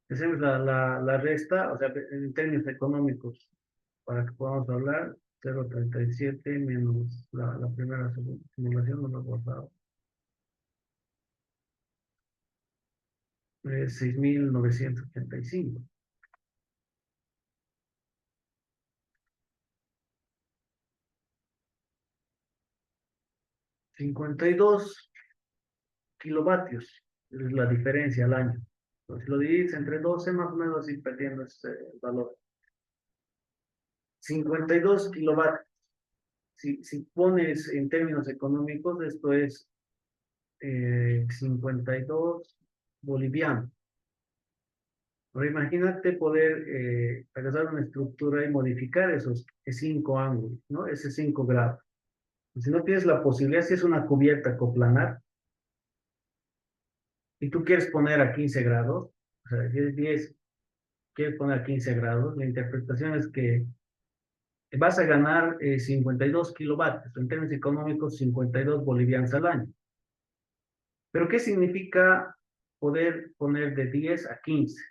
Hacemos la resta, o sea, en términos económicos, para que podamos hablar, 0,37 menos la primera simulación, no lo he guardado, es 6.985. 52 kilovatios es la diferencia al año. Entonces, si lo divides entre 12, más o menos así perdiendo ese valor. 52 kilovatios. Si pones en términos económicos, esto es 52 bolivianos. Ahora imagínate poder agarrar una estructura y modificar esos 5 ángulos, ¿no? Ese 5 grados. Si no tienes la posibilidad, si es una cubierta coplanar y tú quieres poner a 15 grados, O sea, si es 10, quieres poner 15 grados, la interpretación es que vas a ganar 52 kilovatios, en términos económicos 52 bolivianos al año. Pero ¿qué significa poder poner de 10 a 15?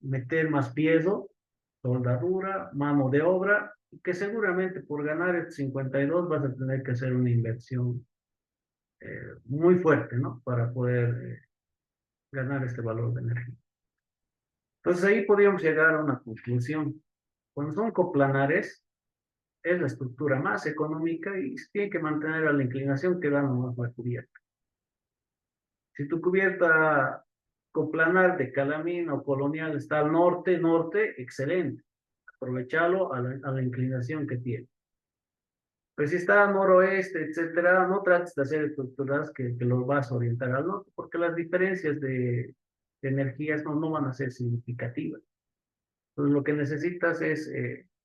Meter más piezo, soldadura, mano de obra, que seguramente por ganar el 52 vas a tener que hacer una inversión muy fuerte, ¿no? Para poder ganar este valor de energía. Entonces ahí podríamos llegar a una conclusión. Cuando son coplanares, es la estructura más económica y se tiene que mantener a la inclinación que da nomás la cubierta. Si tu cubierta coplanar de Calamina o Colonial está al norte, norte, excelente. Aprovechalo a la inclinación que tiene. Pero si está al noroeste, etcétera, no trates de hacer estructuras que los vas a orientar al norte, porque las diferencias de energías no van a ser significativas. Entonces, lo que necesitas es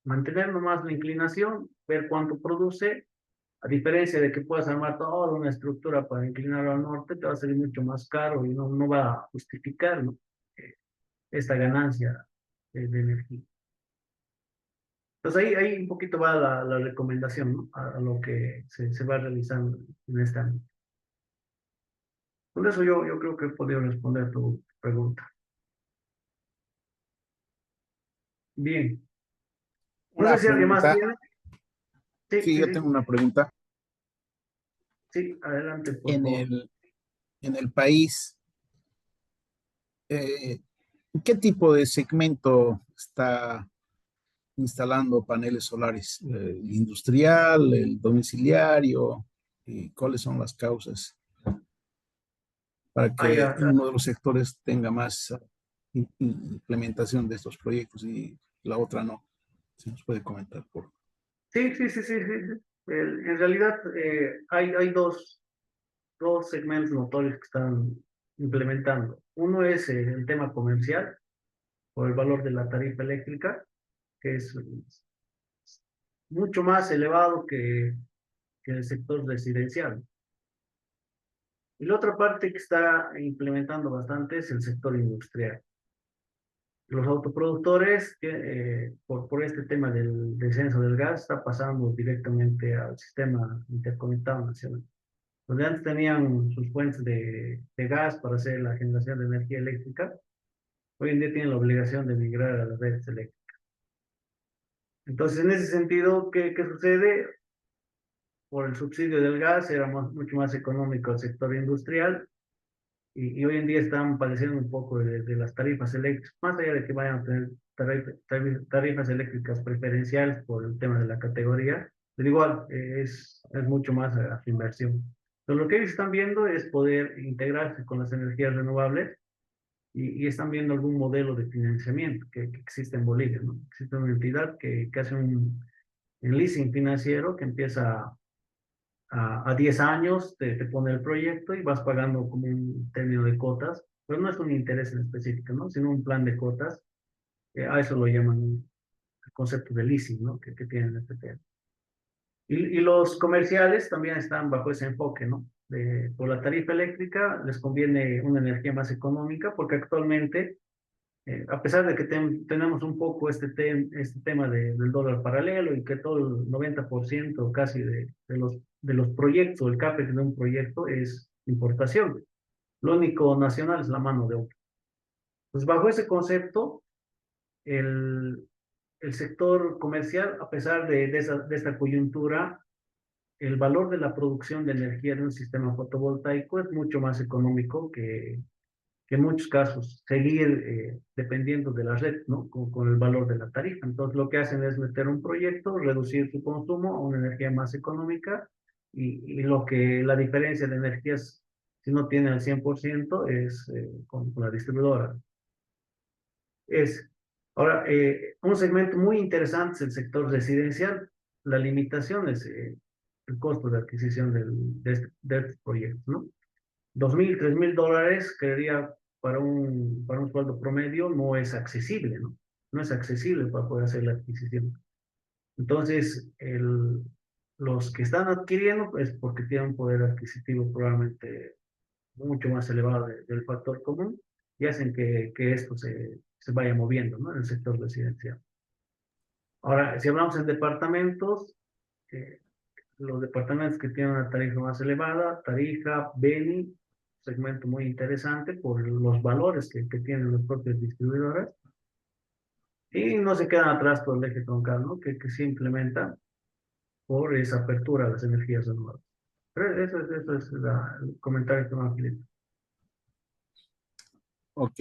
mantener nomás la inclinación, ver cuánto produce. A diferencia de que puedas armar toda una estructura para inclinar al norte, te va a salir mucho más caro y no va a justificar, ¿no? Esta ganancia de energía. Entonces ahí un poquito va la recomendación, ¿no? A lo que se va realizando en este ámbito. Por eso yo creo que he podido responder tu pregunta. Bien. No sé Una si alguien más pregunta. tiene. Sí, Sí, sí, yo sí. tengo una pregunta. Sí, adelante, por En favor. el país, eh, ¿qué tipo de segmento está instalando paneles solares? ¿El industrial, el domiciliario? ¿Y cuáles son las causas para Ah, que ya. uno de los sectores tenga más implementación de estos proyectos y la otra no? Si nos puede comentar, por favor. Sí, sí, sí, sí, sí, sí. En realidad hay dos segmentos notorios que están implementando. Uno es el tema comercial, por el valor de la tarifa eléctrica, que es mucho más elevado que el sector residencial. Y la otra parte que está implementando bastante es el sector industrial. Los autoproductores, por este tema del descenso del gas, está pasando directamente al sistema interconectado nacional. Donde antes tenían sus fuentes de gas para hacer la generación de energía eléctrica, hoy en día tienen la obligación de migrar a las redes eléctricas. Entonces, en ese sentido, ¿qué sucede? Por el subsidio del gas era mucho más económico el sector industrial y hoy en día están padeciendo un poco de las tarifas eléctricas, más allá de que vayan a tener tarifas eléctricas preferenciales por el tema de la categoría, pero igual es mucho más a su inversión. Pero lo que ellos están viendo es poder integrarse con las energías renovables y están viendo algún modelo de financiamiento que existe en Bolivia, ¿no? Existe una entidad que hace un leasing financiero que empieza a 10 años, te pone el proyecto y vas pagando como un término de cotas, pero no es un interés en específico, ¿no? Sino un plan de cotas. A eso lo llaman el concepto de leasing, ¿no? Que tienen este tema. Y los comerciales también están bajo ese enfoque, ¿no? Por la tarifa eléctrica les conviene una energía más económica porque actualmente a pesar de que tenemos un poco este tema del dólar paralelo y que todo el 90% casi de los proyectos, el CAPEX de un proyecto es importación. Lo único nacional es la mano de obra. Pues bajo ese concepto, el, el sector comercial, a pesar de esta coyuntura, el valor de la producción de energía de un sistema fotovoltaico es mucho más económico que en muchos casos seguir dependiendo de la red, ¿no? Con el valor de la tarifa. Entonces, lo que hacen es meter un proyecto, reducir su consumo a una energía más económica y lo que la diferencia de energías, si no tiene el 100%, es con la distribuidora. Es, ahora, un segmento muy interesante es el sector residencial. La limitación es el costo de adquisición de este proyecto, ¿no? 2.000, $3.000, creería, para un sueldo promedio no es accesible, ¿no? No es accesible para poder hacer la adquisición. Entonces, los que están adquiriendo es porque tienen un poder adquisitivo probablemente mucho más elevado del factor común y hacen que esto se vaya moviendo, ¿no? En el sector residencial. Ahora, si hablamos en departamentos, eh, los departamentos que tienen una tarifa más elevada, Tarija, Beni, segmento muy interesante por los valores que tienen los propios distribuidores, y no se quedan atrás por el eje troncal, ¿no? Que se implementa por esa apertura a las energías renovables. Pero eso es el comentario que me aplica. Ok.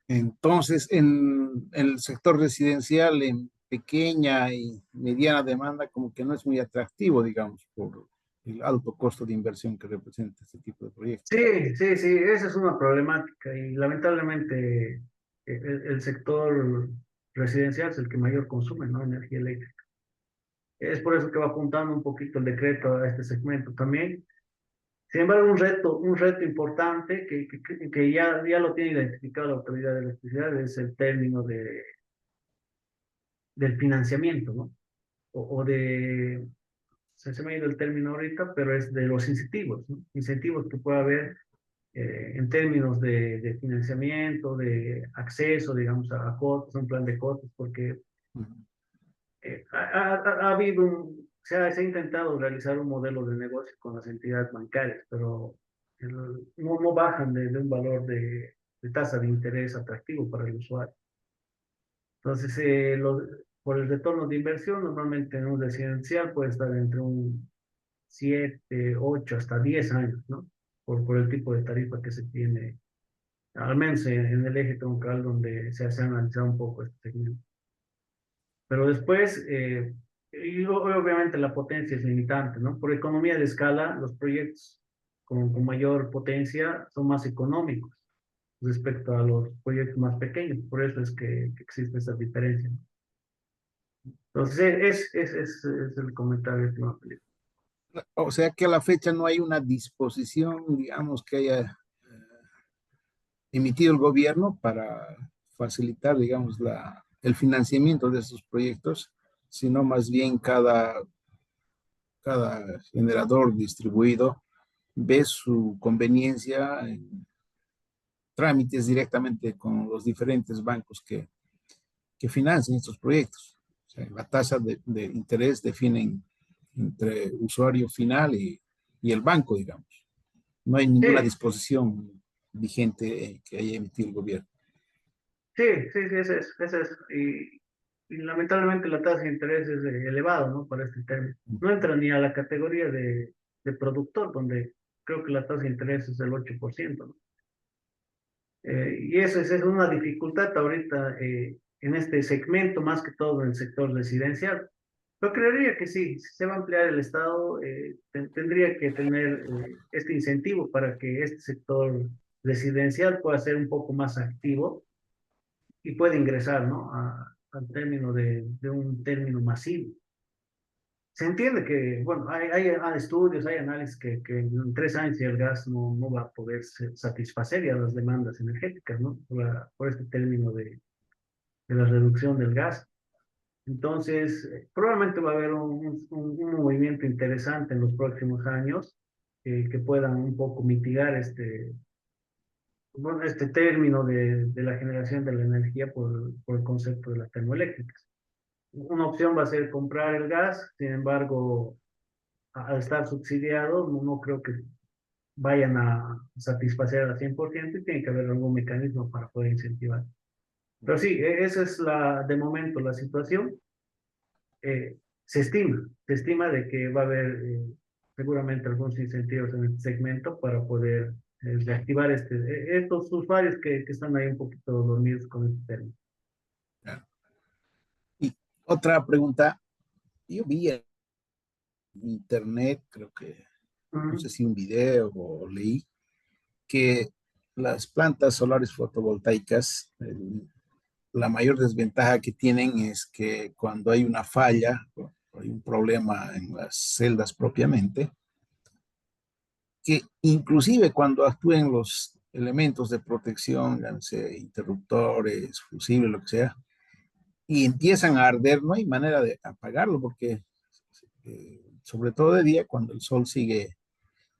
Entonces, en el sector residencial, en pequeña y mediana demanda, como que no es muy atractivo, digamos, por el alto costo de inversión que representa este tipo de proyectos. Sí, sí, sí, esa es una problemática y lamentablemente el sector residencial es el que mayor consume, ¿no? Energía eléctrica. Es por eso que va apuntando un poquito el decreto a este segmento también. Sin embargo, un reto importante que ya lo tiene identificado la Autoridad de Electricidad es el término del financiamiento, ¿no? O de, se me ha ido el término ahorita, pero es de los incentivos, ¿no? Incentivos que puede haber en términos de financiamiento, de acceso, digamos, a cuotas, a un plan de cuotas, porque Ujú. ha habido se ha intentado realizar un modelo de negocio con las entidades bancarias, pero no bajan de un valor de tasa de interés atractivo para el usuario. Entonces, por el retorno de inversión, normalmente en un residencial puede estar entre un 7 8 hasta 10 años, ¿no? Por el tipo de tarifa que se tiene, al menos en el eje troncal donde se ha analizado un poco este segmento. Pero después, y obviamente la potencia es limitante, ¿no? Por economía de escala, los proyectos con mayor potencia son más económicos respecto a los proyectos más pequeños. Por eso es que existe esa diferencia, ¿no? Entonces, es el comentario que me aplico. O sea que a la fecha no hay una disposición, digamos, que haya emitido el gobierno para facilitar, digamos, el financiamiento de esos proyectos, sino más bien cada generador distribuido ve su conveniencia en trámites directamente con los diferentes bancos que financian estos proyectos. O sea, la tasa de interés definen entre usuario final y el banco, digamos. No hay ninguna Sí, disposición vigente que haya emitido el gobierno. sí, sí, sí, ese es. Y lamentablemente la tasa de interés es elevada, ¿no? Para este tema. No entra ni a la categoría de productor, donde creo que la tasa de interés es del 8%, ¿no? Y eso es una dificultad ahorita en este segmento, más que todo en el sector residencial. Yo creería que sí, si se va a ampliar el Estado, tendría que tener este incentivo para que este sector residencial pueda ser un poco más activo y pueda ingresar, ¿no? Al término de un término masivo. Se entiende que, bueno, hay estudios, hay análisis que en 3 años el gas no va a poder satisfacer ya las demandas energéticas, ¿no? Por este término de la reducción del gas. Entonces, probablemente va a haber un movimiento interesante en los próximos años que puedan un poco mitigar bueno, este término de la generación de la energía por el concepto de las termoeléctricas. Una opción va a ser comprar el gas, sin embargo, al estar subsidiado, no creo que vayan a satisfacer al 100% y tiene que haber algún mecanismo para poder incentivar. Pero sí, esa es de momento la situación. Se estima de que va a haber seguramente algunos incentivos en este segmento para poder reactivar estos usuarios que están ahí un poquito dormidos con este término. Y otra pregunta, yo vi en internet, creo que, no sé Ujú. si un video o leí, que las plantas solares fotovoltaicas, la mayor desventaja que tienen es que cuando hay una falla, o hay un problema en las celdas propiamente, que inclusive cuando actúen los elementos de protección, llámese interruptores, fusibles, lo que sea, y empiezan a arder, no hay manera de apagarlo porque, sobre todo de día, cuando el sol sigue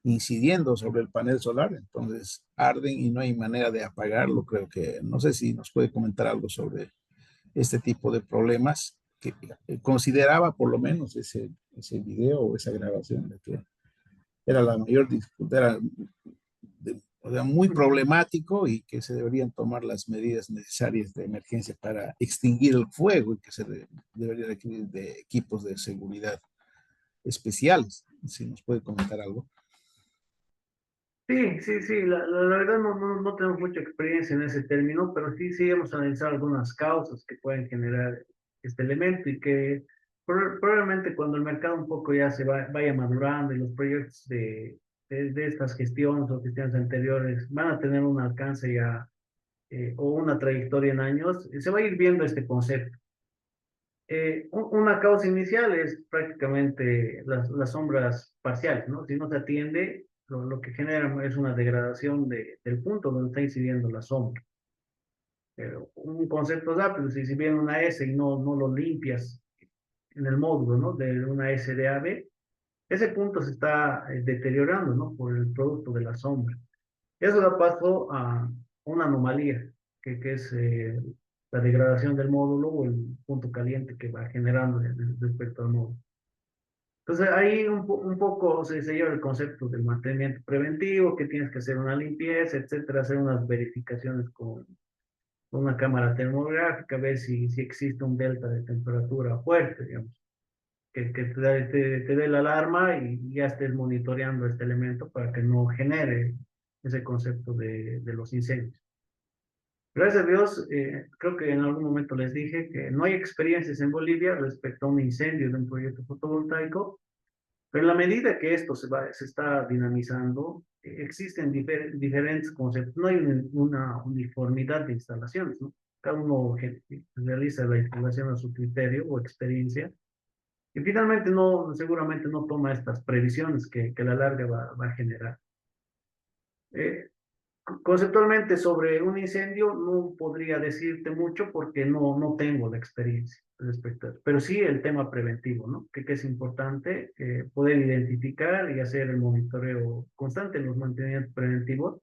incidiendo sobre el panel solar, entonces arden y no hay manera de apagarlo. Creo que, no sé si nos puede comentar algo sobre este tipo de problemas que consideraba por lo menos ese video o esa grabación de que era la mayor disputa, era o sea, muy problemático y que se deberían tomar las medidas necesarias de emergencia para extinguir el fuego y que debería requerir de equipos de seguridad especiales. Si nos puede comentar algo. Sí, sí, sí, la verdad no tenemos mucha experiencia en ese término, pero sí hemos analizado algunas causas que pueden generar este elemento y que probablemente cuando el mercado un poco ya vaya madurando y los proyectos de estas gestiones o gestiones anteriores van a tener un alcance ya o una trayectoria en años, se va a ir viendo este concepto. Una causa inicial es prácticamente las sombras parciales, ¿no? Si no se atiende, lo que genera es una degradación del punto donde está incidiendo la sombra. Pero un concepto rápido, si viene una S y no lo limpias en el módulo, ¿no? De una SDAB, ese punto se está deteriorando, ¿no? Por el producto de la sombra. Eso da paso a una anomalía, que es la degradación del módulo o el punto caliente que va generando respecto al módulo. Entonces ahí un poco se lleva el concepto del mantenimiento preventivo, que tienes que hacer una limpieza, etcétera, hacer unas verificaciones con una cámara termográfica, ver si existe un delta de temperatura fuerte, digamos, que te dé la alarma y ya estés monitoreando este elemento para que no genere ese concepto de los incendios. Gracias a Dios, creo que en algún momento les dije que no hay experiencias en Bolivia respecto a un incendio de un proyecto fotovoltaico, pero en la medida que esto se está dinamizando, existen diferentes conceptos. No hay una uniformidad de instalaciones, ¿no? Cada uno realiza la instalación a su criterio o experiencia y finalmente seguramente no toma estas previsiones que a la larga va a generar. Eh, Conceptualmente sobre un incendio no podría decirte mucho porque no tengo la experiencia respecto a eso, pero sí el tema preventivo, ¿no? Que es importante poder identificar y hacer el monitoreo constante en los mantenimientos preventivos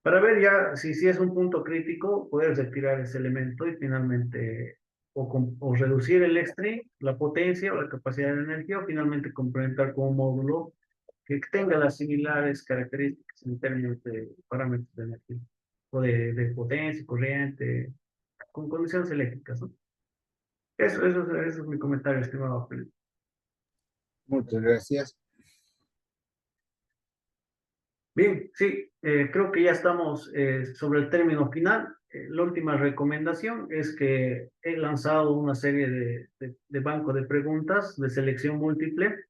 para ver ya si es un punto crítico, poder retirar ese elemento y finalmente o reducir el extreme, la potencia o la capacidad de energía o finalmente complementar con un módulo que tenga las similares características en términos de parámetros de energía o de potencia, corriente, con condiciones eléctricas, ¿no? Eso es mi comentario, estimado Felipe. Muchas gracias. Bien, sí, creo que ya estamos sobre el término final. La última recomendación es que he lanzado una serie de banco de preguntas de selección múltiple.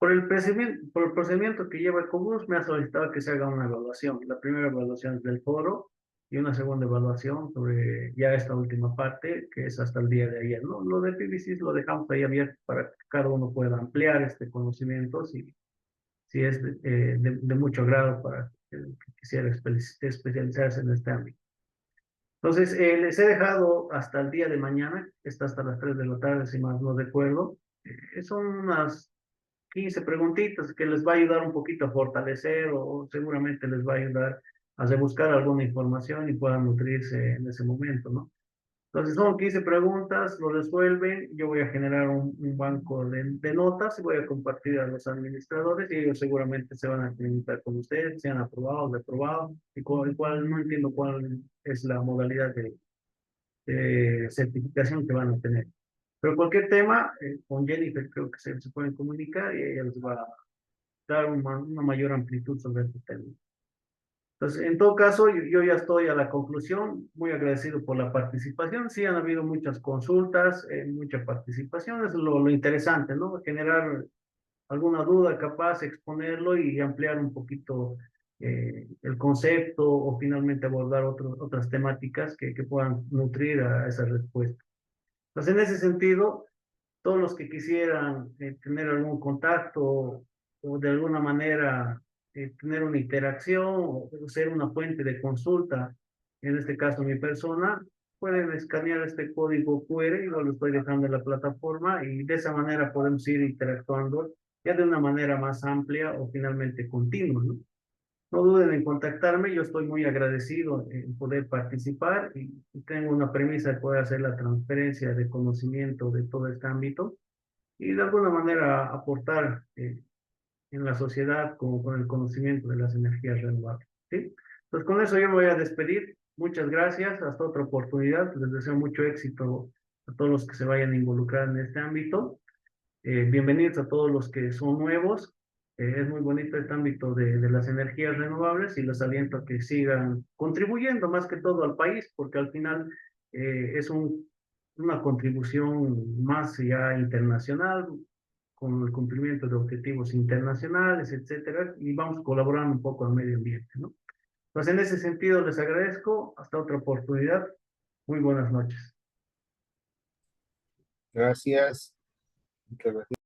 Por el procedimiento que lleva Ecobús, me ha solicitado que se haga una evaluación. La primera evaluación es del foro y una segunda evaluación sobre ya esta última parte, que es hasta el día de ayer, ¿no? Lo de PVC lo dejamos ahí abierto para que cada uno pueda ampliar este conocimiento si es de mucho grado para el que quisiera especializarse en este ámbito. Entonces, les he dejado hasta el día de mañana, está hasta las 3 de la tarde, si más no recuerdo. Son unas 15 preguntitas que les va a ayudar un poquito a fortalecer o seguramente les va a ayudar a rebuscar alguna información y puedan nutrirse en ese momento, ¿no? Entonces son 15 preguntas, lo resuelven, yo voy a generar un banco de notas y voy a compartir a los administradores y ellos seguramente se van a comunicar con ustedes, si han aprobado, reprobado, y no entiendo cuál es la modalidad de certificación que van a tener. Pero cualquier tema, con Jennifer creo que se pueden comunicar y ella les va a dar una mayor amplitud sobre este tema. Entonces, en todo caso, yo ya estoy a la conclusión, muy agradecido por la participación. Sí, han habido muchas consultas, mucha participación, es lo interesante, ¿no? Generar alguna duda capaz, exponerlo y ampliar un poquito el concepto o finalmente abordar otras temáticas que puedan nutrir a esa respuesta. Entonces, en ese sentido, todos los que quisieran tener algún contacto o de alguna manera tener una interacción o ser una fuente de consulta, en este caso mi persona, pueden escanear este código QR, yo lo estoy dejando en la plataforma y de esa manera podemos ir interactuando ya de una manera más amplia o finalmente continua, ¿no? No duden en contactarme, yo estoy muy agradecido en poder participar y tengo una premisa de poder hacer la transferencia de conocimiento de todo este ámbito y de alguna manera aportar en la sociedad con el conocimiento de las energías renovables, ¿sí? Pues con eso yo me voy a despedir. Muchas gracias, hasta otra oportunidad. Les deseo mucho éxito a todos los que se vayan a involucrar en este ámbito. Bienvenidos a todos los que son nuevos. Es muy bonito este ámbito de las energías renovables y los aliento a que sigan contribuyendo más que todo al país, porque al final es una contribución más ya internacional, con el cumplimiento de objetivos internacionales, etcétera, y vamos colaborando un poco al medio ambiente, ¿no? Pues en ese sentido les agradezco. Hasta otra oportunidad. Muy buenas noches. Gracias. Muchas gracias.